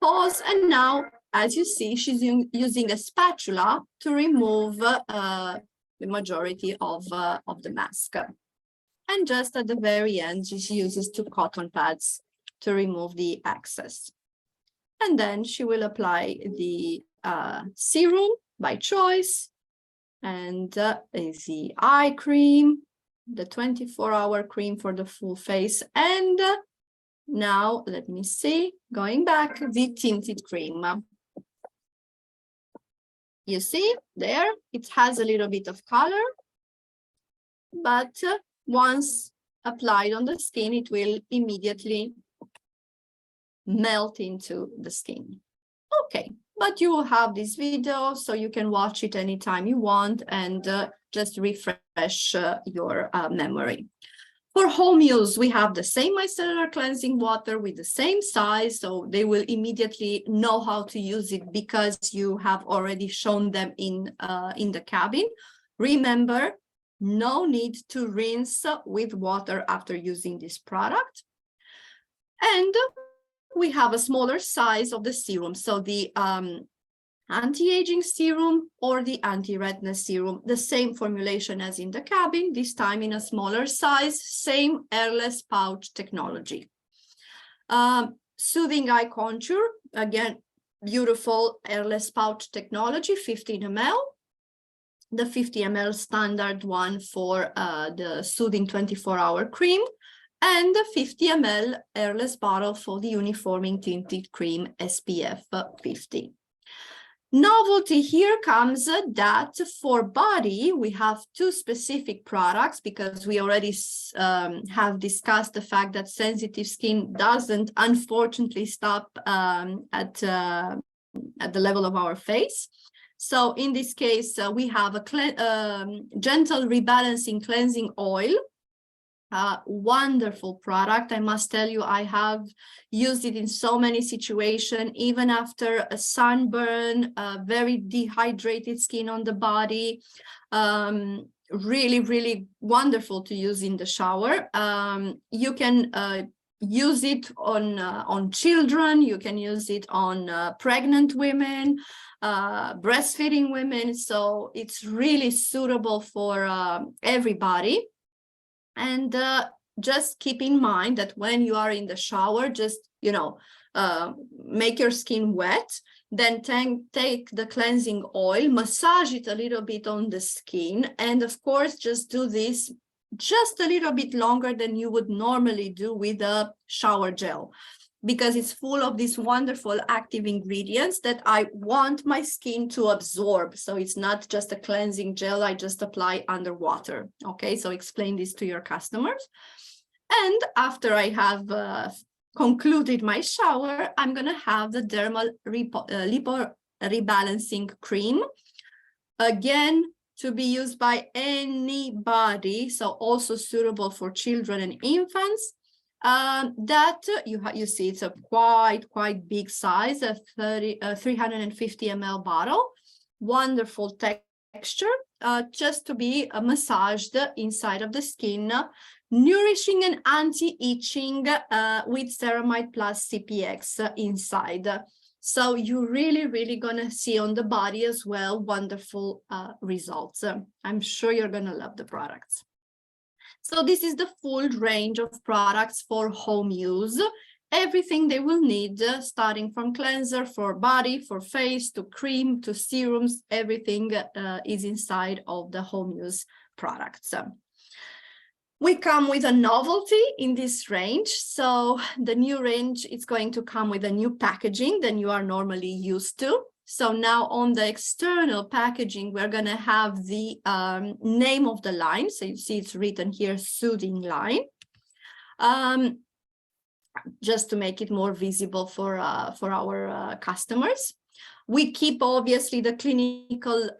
Pause, and now, as you see, she's using a spatula to remove the majority of the mask. And just at the very end, she uses 2 cotton pads to remove the excess. And then she will apply the serum by choice, and the eye cream, the 24-hour cream for the full face, and now let me see, going back, the tinted cream. You see there, it has a little bit of color, but once applied on the skin, it will immediately melt into the skin. Okay, but you will have this video, so you can watch it anytime you want and just refresh your memory. For home use, we have the same micellar cleansing water with the same size, so they will immediately know how to use it because you have already shown them in the cabin. Remember, no need to rinse with water after using this product. And we have a smaller size of the serum, so the anti-aging serum or the anti-redness serum, the same formulation as in the cabin, this time in a smaller size, same airless pouch technology. Soothing eye contour, again, beautiful airless pouch technology, 15 ml. The 50 ml standard one for the soothing 24-hour cream, and the 50 ml airless bottle for the uniforming tinted cream SPF 50. Novelty here comes that for body, we have 2 specific products because we already have discussed the fact that sensitive skin doesn't unfortunately stop at the level of our face. So in this case, we have a gentle rebalancing cleansing oil. Wonderful product. I must tell you, I have used it in so many situations, even after a sunburn, very dehydrated skin on the body. Really, really wonderful to use in the shower. You can use it on children. You can use it on pregnant women, breastfeeding women. So it's really suitable for everybody. And just keep in mind that when you are in the shower, just, make your skin wet, then take the cleansing oil, massage it a little bit on the skin. And of course, just do this just a little bit longer than you would normally do with a shower gel, because it's full of these wonderful active ingredients that I want my skin to absorb. So it's not just a cleansing gel I just apply underwater. Okay, so explain this to your customers. And after I have concluded my shower, I'm going to have the dermal lipo rebalancing cream. Again, to be used by anybody, so also suitable for children and infants. That you see it's a quite big size, a 350 ml bottle, wonderful texture, just to be massaged inside of the skin, nourishing and anti-itching with Ceramide Plus CPX inside. So you're really gonna see on the body as well wonderful results. I'm sure you're gonna love the products. So this is the full range of products for home use. Everything they will need, starting from cleanser for body, for face, to cream, to serums, everything is inside of the home use products. We come with a novelty in this range. So the new range is going to come with a new packaging than you are normally used to. So now on the external packaging, we're going to have the name of the line. So you see it's written here, Soothing Line. Just to make it more visible for our customers. We keep obviously the clinical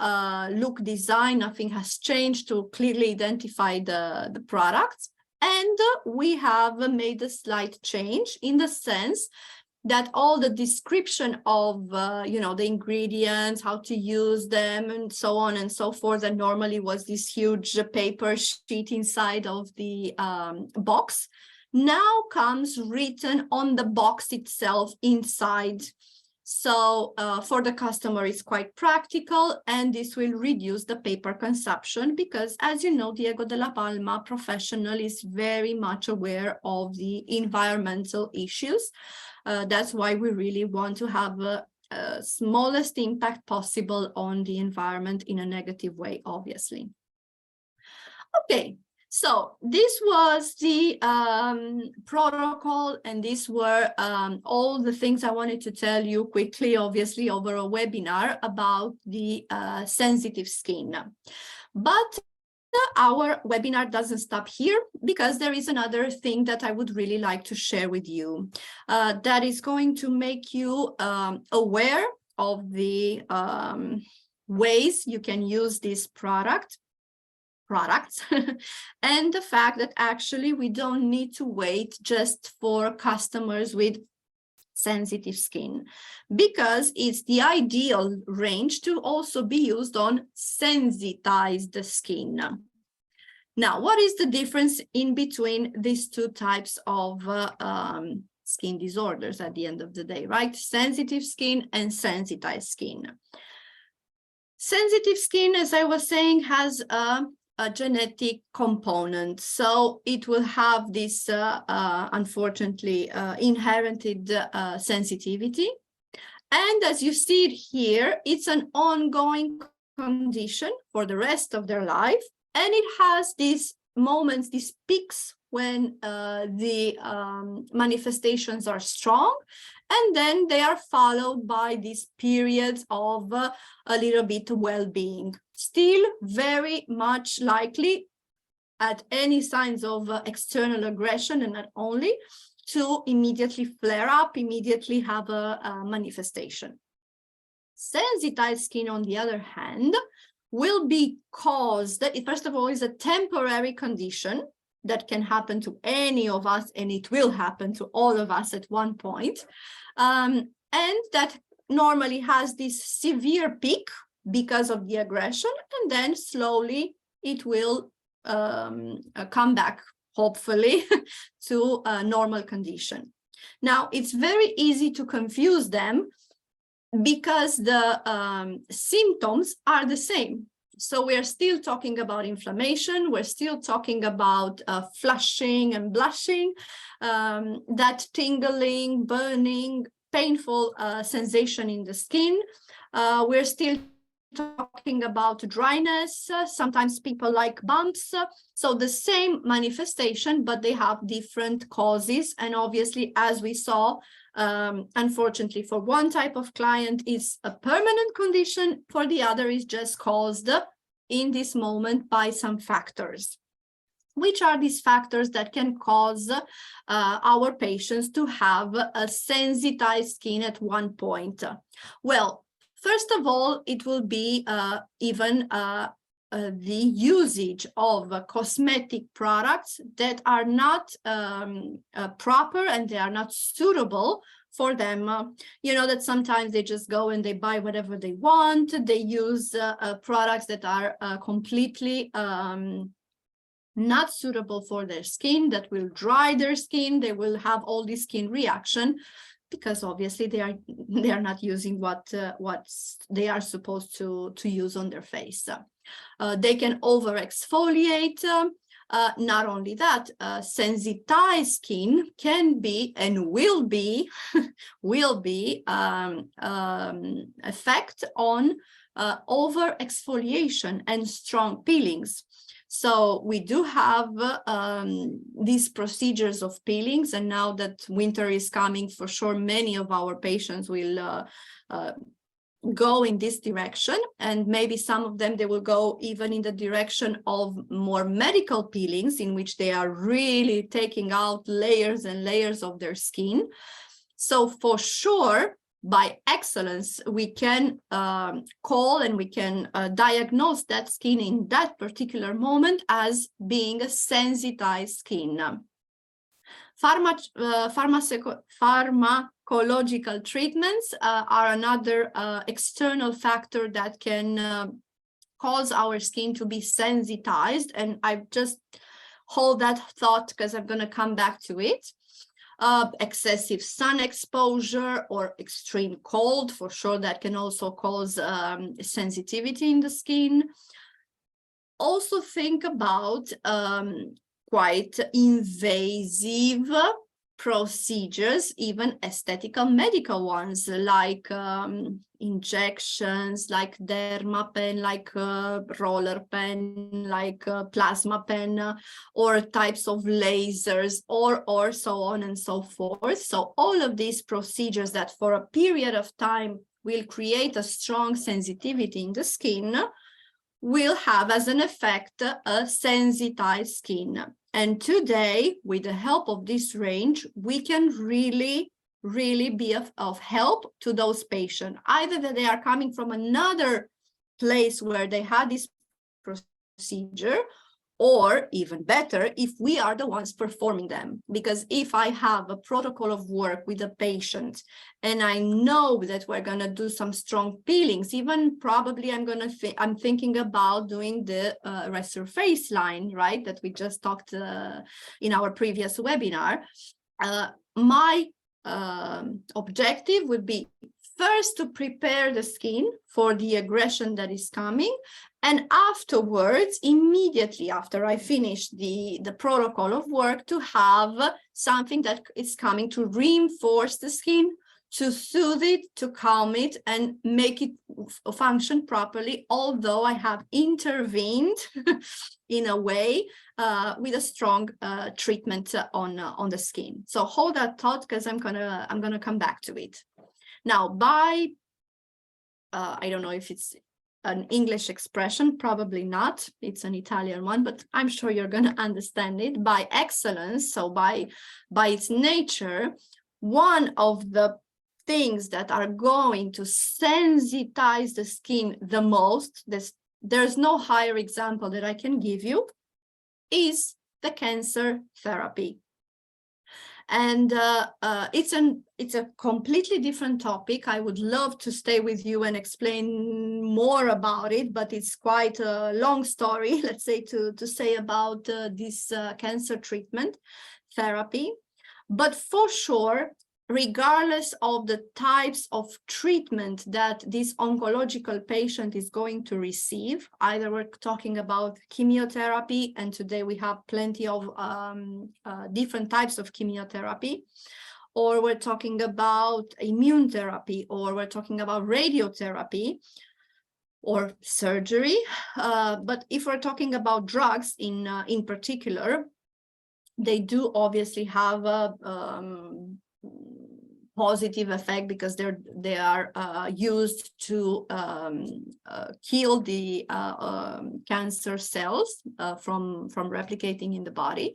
look design, nothing has changed to clearly identify the products. And we have made a slight change in the sense that all the description of, the ingredients, how to use them and so on and so forth, that normally was this huge paper sheet inside of the box, now comes written on the box itself inside. So for the customer, it's quite practical, and this will reduce the paper consumption because, as you know, Diego de la Palma professional is very much aware of the environmental issues. That's why we really want to have a smallest impact possible on the environment in a negative way, obviously. Okay. So this was the protocol, and these were all the things I wanted to tell you quickly, obviously, over a webinar about the sensitive skin. But our webinar doesn't stop here, because there is another thing that I would really like to share with you that is going to make you aware of the ways you can use this products and the fact that actually we don't need to wait just for customers with sensitive skin, because it's the ideal range to also be used on sensitized skin. Now, what is the difference in between these two types of skin disorders at the end of the day, right? Sensitive skin and sensitized skin. Sensitive skin, as I was saying, has a genetic component. So it will have this, unfortunately, inherited sensitivity. And as you see it here, it's an ongoing condition for the rest of their life. And it has these moments, these peaks when the manifestations are strong. And then they are followed by these periods of a little bit well-being. Still very much likely at any signs of external aggression, and not only, to immediately flare up, immediately have a manifestation. Sensitized skin, on the other hand, will be caused, first of all, is a temporary condition that can happen to any of us, and it will happen to all of us at one point, and that normally has this severe peak because of the aggression, and then slowly it will come back, hopefully, to a normal condition. Now, it's very easy to confuse them because the symptoms are the same. So we're still talking about inflammation, we're still talking about flushing and blushing, that tingling, burning, painful sensation in the skin. We're still talking about dryness, sometimes people like bumps. So the same manifestation, but they have different causes. And obviously, as we saw, unfortunately, for one type of client, it's a permanent condition. For the other, is just caused in this moment by some factors. Which are these factors that can cause our patients to have a sensitized skin at one point? Well, first of all, it will be even the usage of cosmetic products that are not proper and they are not suitable for them. You know that sometimes they just go and they buy whatever they want. They use products that are completely not suitable for their skin, that will dry their skin. They will have all this skin reaction because obviously they are not using what they are supposed to use on their face. They can over exfoliate. Not only that, sensitized skin can be and will be effect on over exfoliation and strong peelings. So we do have these procedures of peelings, and now that winter is coming, for sure many of our patients will go in this direction, and maybe some of them, they will go even in the direction of more medical peelings, in which they are really taking out layers and layers of their skin. So for sure, by excellence, we can call and we can diagnose that skin in that particular moment as being a sensitized skin. Pharmacological treatments are another external factor that can cause our skin to be sensitized, and I just hold that thought because I'm going to come back to it. Excessive sun exposure or extreme cold, for sure, that can also cause sensitivity in the skin. Also think about quite invasive procedures, even aesthetical medical ones, like injections, like dermapen, like roller pen, like plasma pen, or types of lasers, or so on and so forth. So all of these procedures that for a period of time will create a strong sensitivity in the skin will have as an effect a sensitized skin. And today, with the help of this range, we can really be of help to those patients, either that they are coming from another place where they had this procedure, or even better, if we are the ones performing them. Because if I have a protocol of work with a patient and I know that we're going to do some strong peelings, even probably I'm thinking about doing the resurface line, right, that we just talked in our previous webinar. My objective would be first to prepare the skin for the aggression that is coming, and afterwards, immediately after I finish the protocol of work, to have something that is coming to reinforce the skin, to soothe it, to calm it, and make it function properly, although I have intervened in a way with a strong treatment on the skin. So hold that thought, because I'm gonna come back to it. Now, by I don't know if it's an English expression, probably not, it's an Italian one, but I'm sure you're going to understand it. By excellence, so by its nature, one of the things that are going to sensitize the skin the most, there's no higher example that I can give you, is the cancer therapy. And it's a completely different topic. I would love to stay with you and explain more about it, but it's quite a long story, let's say, to say about this cancer treatment therapy. But for sure, regardless of the types of treatment that this oncological patient is going to receive, either we're talking about chemotherapy, and today we have plenty of different types of chemotherapy, or we're talking about immune therapy, or we're talking about radiotherapy or surgery. But if we're talking about drugs in particular, they do obviously have a positive effect, because they are used to kill the cancer cells from replicating in the body.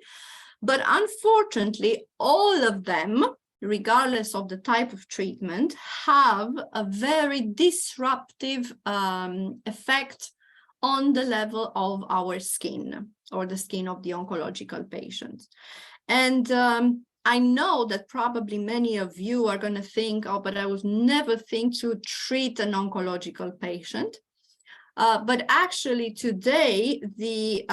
But unfortunately, all of them, regardless of the type of treatment, have a very disruptive effect on the level of our skin, or the skin of the oncological patients. And I know that probably many of you are going to think, oh, but I would never think to treat an oncological patient. But actually today, the,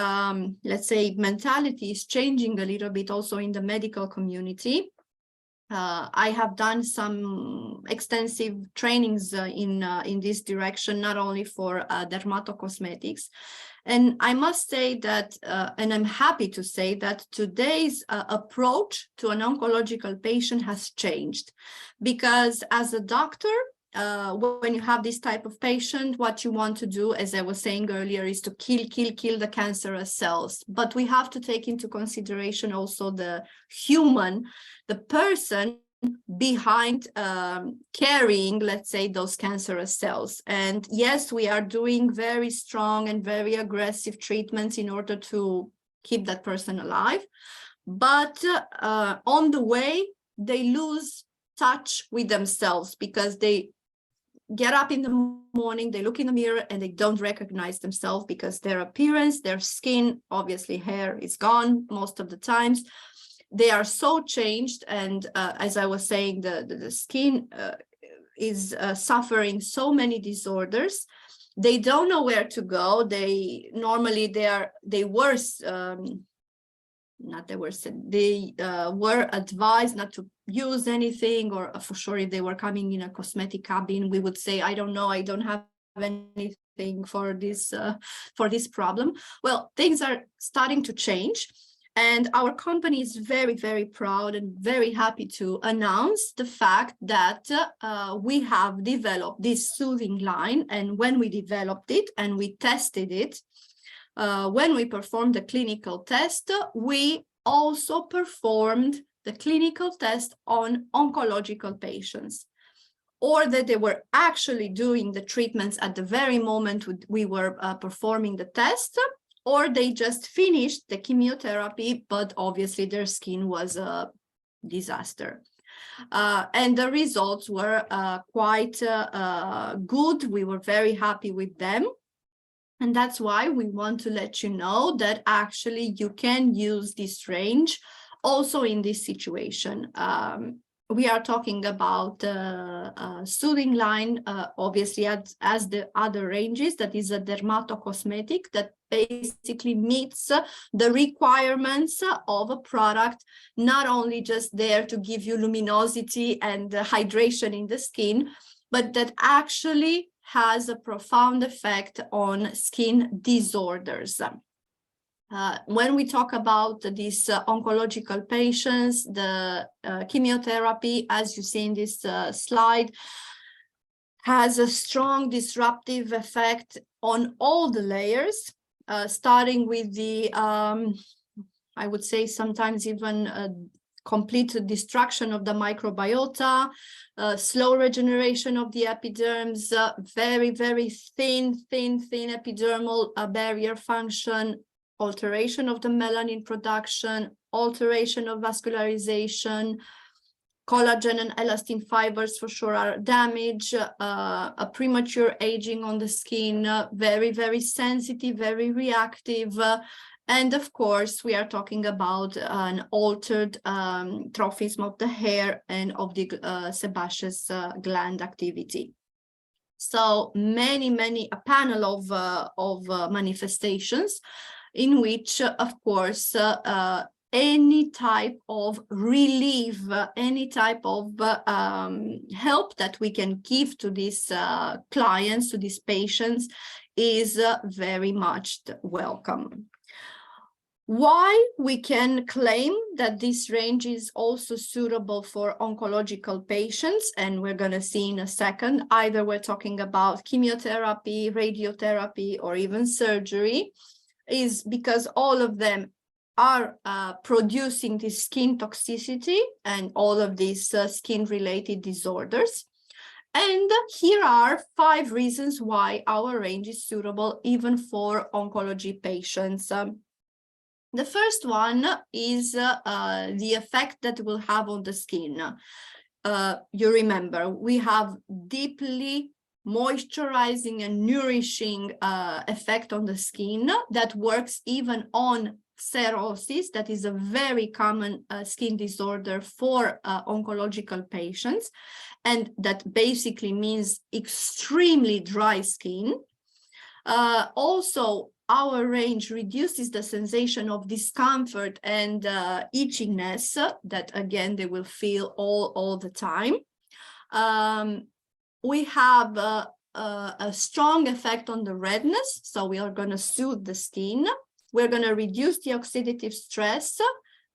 let's say, mentality is changing a little bit also in the medical community. I have done some extensive trainings in this direction, not only for dermatocosmetics. And I must say that, and I'm happy to say that today's approach to an oncological patient has changed, because as a doctor, when you have this type of patient, what you want to do, as I was saying earlier, is to kill the cancerous cells. But we have to take into consideration also the human, the person behind carrying, let's say, those cancerous cells. And yes, we are doing very strong and very aggressive treatments in order to keep that person alive. But on the way, they lose touch with themselves, because they get up in the morning, they look in the mirror and they don't recognize themselves, because their appearance, their skin, obviously hair is gone most of the times. They are so changed, and as I was saying, the skin is suffering so many disorders. They don't know where to go. They were advised not to use anything, or for sure if they were coming in a cosmetic cabin, we would say, I don't know, I don't have anything for this problem. Well, things are starting to change. And our company is very, very proud and very happy to announce the fact that we have developed this soothing line. And when we developed it and we tested it, when we performed the clinical test, we also performed the clinical test on oncological patients, or that they were actually doing the treatments at the very moment we were performing the test, or they just finished the chemotherapy, but obviously their skin was a disaster. And the results were quite good. We were very happy with them. And that's why we want to let you know that actually you can use this range also in this situation. We are talking about soothing line, obviously, as the other ranges. That is a dermatocosmetic that basically meets the requirements of a product, not only just there to give you luminosity and hydration in the skin, but that actually has a profound effect on skin disorders. When we talk about these oncological patients, the chemotherapy, as you see in this slide, has a strong disruptive effect on all the layers, starting with the, I would say sometimes even complete destruction of the microbiota, slow regeneration of the epidermis, very, very thin epidermal barrier function, alteration of the melanin production, alteration of vascularization, collagen and elastin fibers for sure are damaged, a premature aging on the skin, very, very sensitive, very reactive. And of course, we are talking about an altered trophism of the hair and of the sebaceous gland activity. So a panel of manifestations in which, of course, any type of relief, any type of help that we can give to these clients, to these patients, is very much welcome. Why we can claim that this range is also suitable for oncological patients, and we're going to see in a second, either we're talking about chemotherapy, radiotherapy, or even surgery, is because all of them are producing this skin toxicity and all of these skin-related disorders. And here are 5 reasons why our range is suitable even for oncology patients. The first one is the effect that it will have on the skin. You remember, we have deeply moisturizing and nourishing effect on the skin that works even on xerosis. That is a very common skin disorder for oncological patients, and that basically means extremely dry skin. Also, our range reduces the sensation of discomfort and itchiness that, again, they will feel all the time. We have a strong effect on the redness. So we are going to soothe the skin. We're going to reduce the oxidative stress.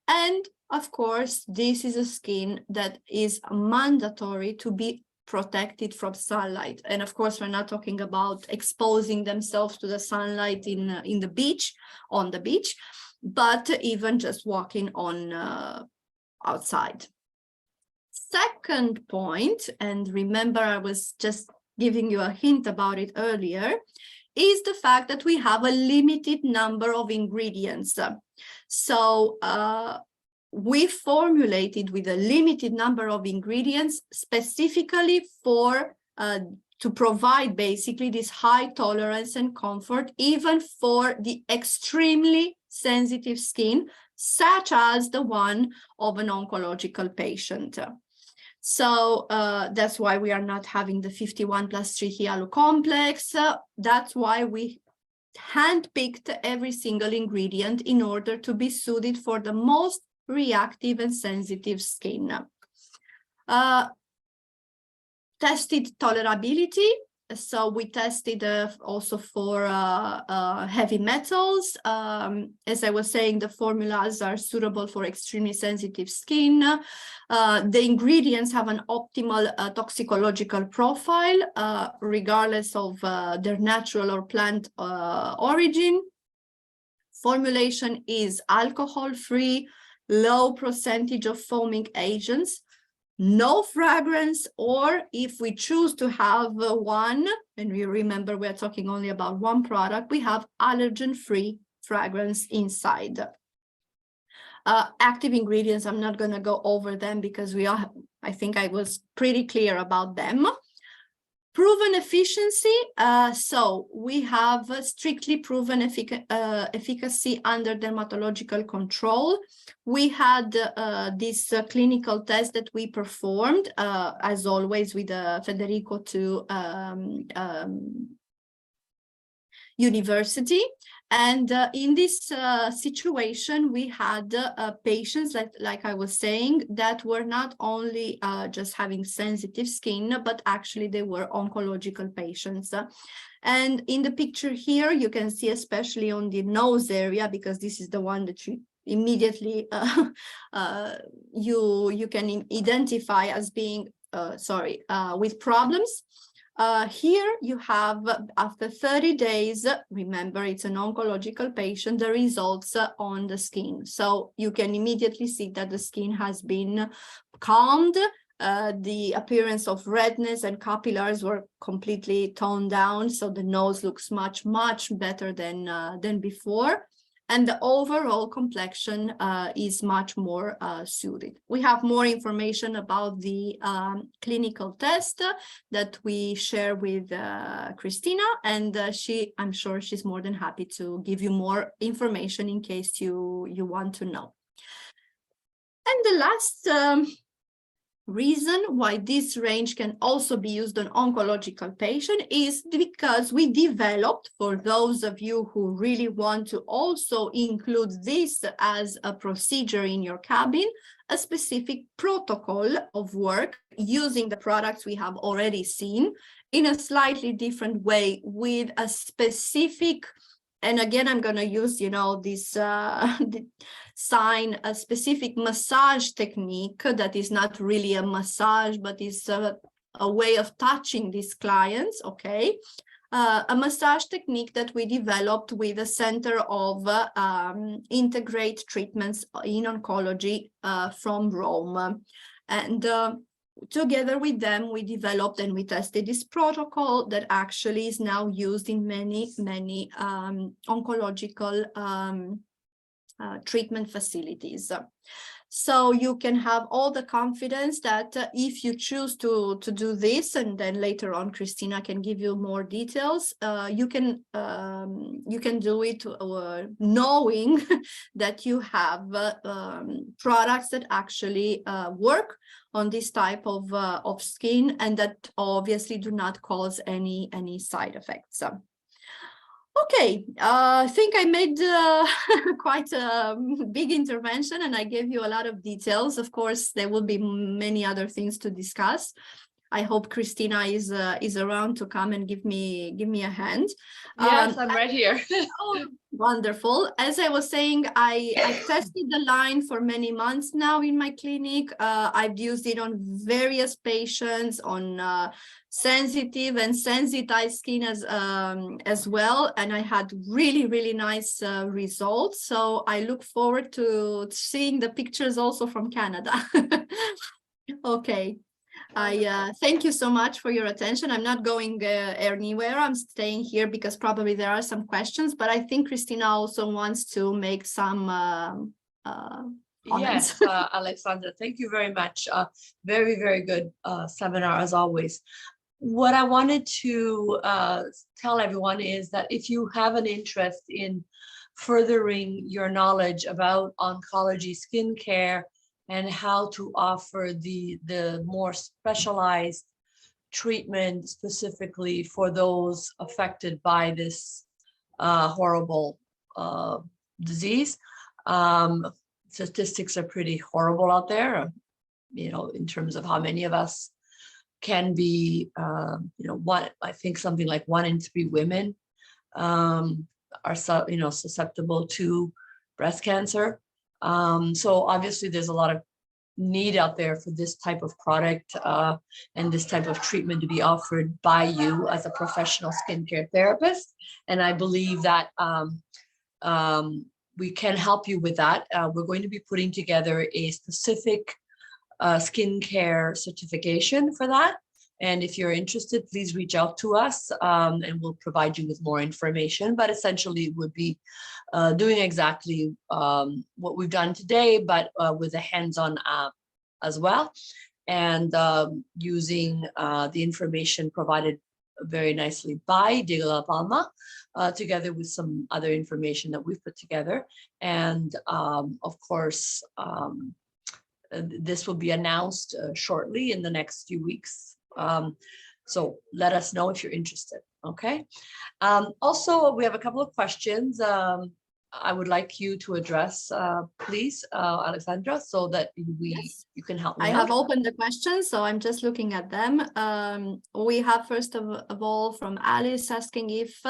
And of course, this is a skin that is mandatory to be protected from sunlight. And of course, we're not talking about exposing themselves to the sunlight in the beach, on the beach, but even just walking on outside. Second point, and remember I was just giving you a hint about it earlier, is the fact that we have a limited number of ingredients. So we formulated with a limited number of ingredients specifically for to provide basically this high tolerance and comfort even for the extremely sensitive skin, such as the one of an oncological patient. So that's why we are not having the 51+3 Hialu complex. That's why we handpicked every single ingredient in order to be suited for the most reactive and sensitive skin. Tested tolerability. So we tested also for heavy metals. As I was saying, the formulas are suitable for extremely sensitive skin. The ingredients have an optimal toxicological profile, regardless of their natural or plant origin. Formulation is alcohol-free, low percentage of foaming agents, no fragrance, or if we choose to have one, and we remember we're talking only about one product, we have allergen-free fragrance inside. Active ingredients, I'm not going to go over them because I think I was pretty clear about them. Proven efficiency, so we have strictly proven efficacy under dermatological control. We had this clinical test that we performed, as always, with Federico University. And in this situation, we had patients, like I was saying, that were not only just having sensitive skin, but actually they were oncological patients. And in the picture here, you can see, especially on the nose area, because this is the one that you immediately you can identify as being, with problems. Here you have, after 30 days, remember it's an oncological patient, the results on the skin. So you can immediately see that the skin has been calmed. The appearance of redness and capillaries were completely toned down. So the nose looks much, much better than before. And the overall complexion is much more suited. We have more information about the clinical test that we share with Christina, and I'm sure she's more than happy to give you more information in case you want to know. And the last reason why this range can also be used on oncological patients is because we developed, for those of you who really want to also include this as a procedure in your cabin, a specific protocol of work using the products we have already seen in a slightly different way with a specific. And again, I'm going to use, this sign, a specific massage technique that is not really a massage, but is a way of touching these clients, okay? A massage technique that we developed with a Center of Integrate Treatments in Oncology from Rome. And together with them, we developed and we tested this protocol that actually is now used in many oncological treatment facilities. So you can have all the confidence that if you choose to do this, and then later on Christina can give you more details, you can do it knowing that you have products that actually work on this type of skin and that obviously do not cause any side effects. Okay, I think I made quite a big intervention and I gave you a lot of details. Of course, there will be many other things to discuss. I hope Christina is around to come and give me a hand. Yes, I'm right here. Oh, wonderful. As I was saying, I've tested the line for many months now in my clinic. I've used it on various patients, on sensitive and sensitized skin as well, and I had really nice results. So I look forward to seeing the pictures also from Canada. Okay. I thank you so much for your attention. I'm not going anywhere. I'm staying here because probably there are some questions, but I think Christina also wants to make some comments. Yes, Alexandra, thank you very much. Very good seminar as always. What I wanted to tell everyone is that if you have an interest in furthering your knowledge about oncology skincare and how to offer the more specialized treatment specifically for those affected by this horrible disease. Statistics are pretty horrible out there, you know, in terms of how many of us can be, I think something like 1 in 3 women are susceptible to breast cancer. So obviously there's a lot of need out there for this type of product and this type of treatment to be offered by you as a professional skincare therapist. And I believe that we can help you with that. We're going to be putting together a specific skincare certification for that. And if you're interested, please reach out to us and we'll provide you with more information. But essentially, it would be doing exactly what we've done today, but with a hands-on app as well. And using the information provided very nicely by dalla Palma, together with some other information that we've put together. And of course, this will be announced shortly in the next few weeks. So let us know if you're interested. Okay. Also, we have a couple of questions I would like you to address, please, Alexandra, so that you can help me I out. have opened the questions, so I'm just looking at them. We have first of all from Alice asking if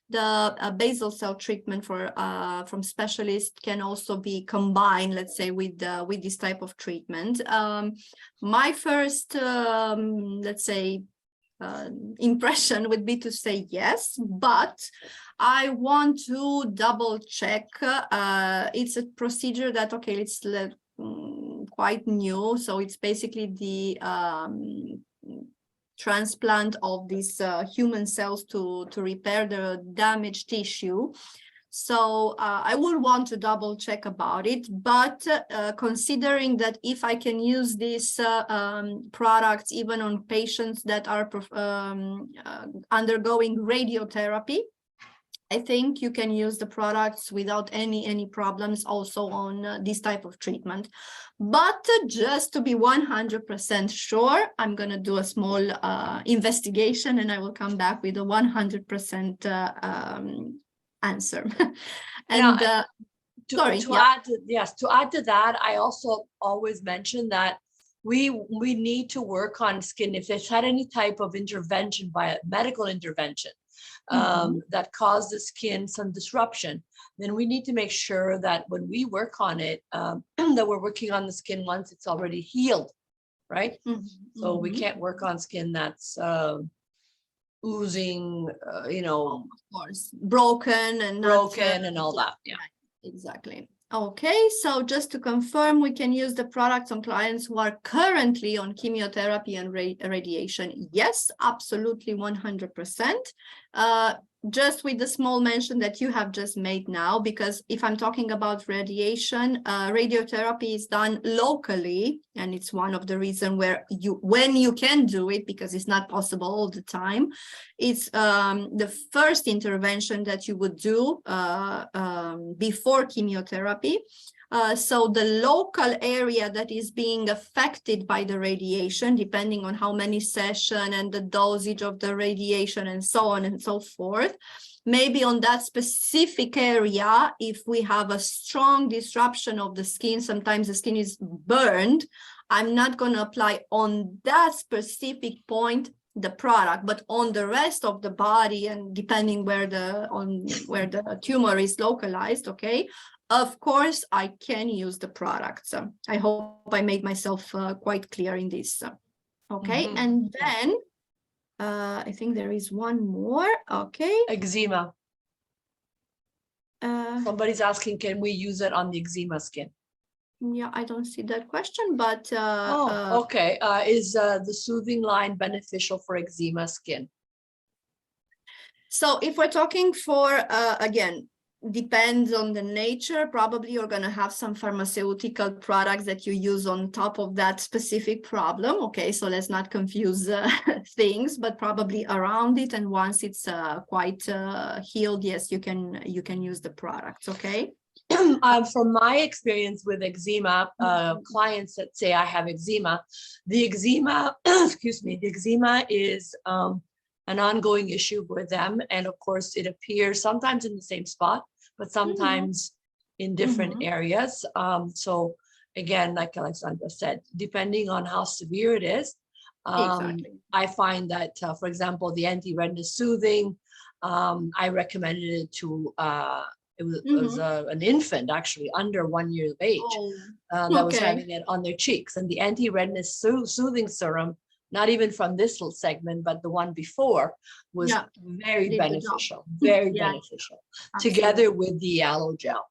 the basal cell treatment from specialists can also be combined, let's say, with this type of treatment. My first, let's say, impression would be to say yes, but I want to double check. It's a procedure that, okay, it's quite new. So it's basically the transplant of these human cells to repair the damaged tissue. So I would want to double check about it, but considering that if I can use these products even on patients that are undergoing radiotherapy, I think you can use the products without any problems also on this type of treatment. But just to be 100% sure, I'm going to do a small investigation and I will come back with a 100% answer. And to add to that, I also always mention that we need to work on skin if it's had any type of intervention, by a medical intervention that caused the skin some disruption, then we need to make sure that when we work on it, that we're working on the skin once it's already healed, right? So we can't work on skin that's oozing, of course, broken and all that. Yeah, exactly. Okay, so just to confirm, we can use the products on clients who are currently on chemotherapy and radiation. Yes, absolutely, 100%. Just with the small mention that you have just made now, because if I'm talking about radiation, radiotherapy is done locally, and it's one of the reasons where when you can do it, because it's not possible all the time, it's the first intervention that you would do before chemotherapy. So the local area that is being affected by the radiation, depending on how many sessions and the dosage of the radiation and so on and so forth, maybe on that specific area, if we have a strong disruption of the skin, sometimes the skin is burned, I'm not going to apply on that specific point the product, but on the rest of the body, and depending where the tumor is localized, okay, of course I can use the product. So I hope I made myself quite clear in this. Okay, and then I think there is one more. Okay, eczema. Somebody's asking, can we use it on the eczema skin? Yeah, I don't see that question, but okay. Is the soothing line beneficial for eczema skin? So if we're talking for, again, depends on the nature, probably you're going to have some pharmaceutical products that you use on top of that specific problem. Okay, so let's not confuse things, but probably around it. And once it's quite healed, yes, you can use the products. Okay. From my experience with eczema, clients that say I have eczema, the eczema, excuse me, the eczema is an ongoing issue for them. And of course, it appears sometimes in the same spot, but sometimes in different areas. So again, like Alexandra said, depending on how severe it is, Exactly. I find that, for example, the anti-redness soothing, I recommended it to it was an infant, actually under 1 year of age, that was having it on their cheeks. And the anti-redness soothing serum, not even from this little segment, but the one before, was very beneficial, very beneficial, together with the aloe gel,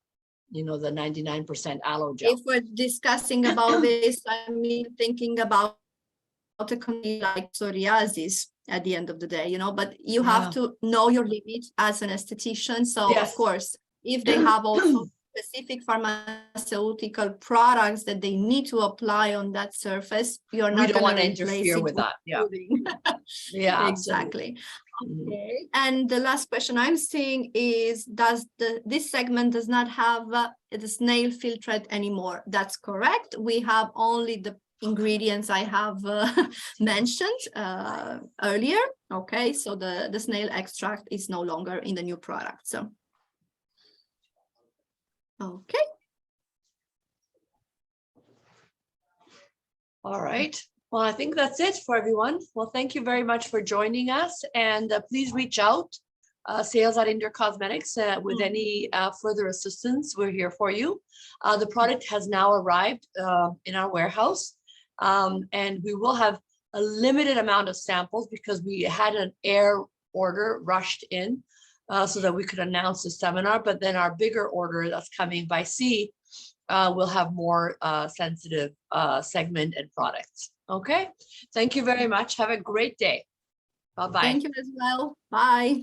you know, the 99% aloe gel. If we're discussing about this, I mean, thinking about a condition like psoriasis at the end of the day, you know, but you have to know your limit as an esthetician. So of course, if they have also specific pharmaceutical products that they need to apply on that surface, you're not going to interfere with that. Yeah, exactly. Okay. And the last question I'm seeing is, does this segment does not have the snail filtrate anymore? That's correct. We have only the ingredients I have mentioned earlier. Okay, so the snail extract is no longer in the new product. So okay. All right. Well, I think that's it for everyone. Well, thank you very much for joining us, and please reach out, sales at Indoor Cosmetics, with any further assistance. We're here for you. The product has now arrived in our warehouse, and we will have a limited amount of samples because we had an air order rushed in so that we could announce the seminar. But then our bigger order that's coming by sea will have more sensitive segment and products. Okay. Thank you very much. Have a great day. Bye-bye. Thank you as well. Bye.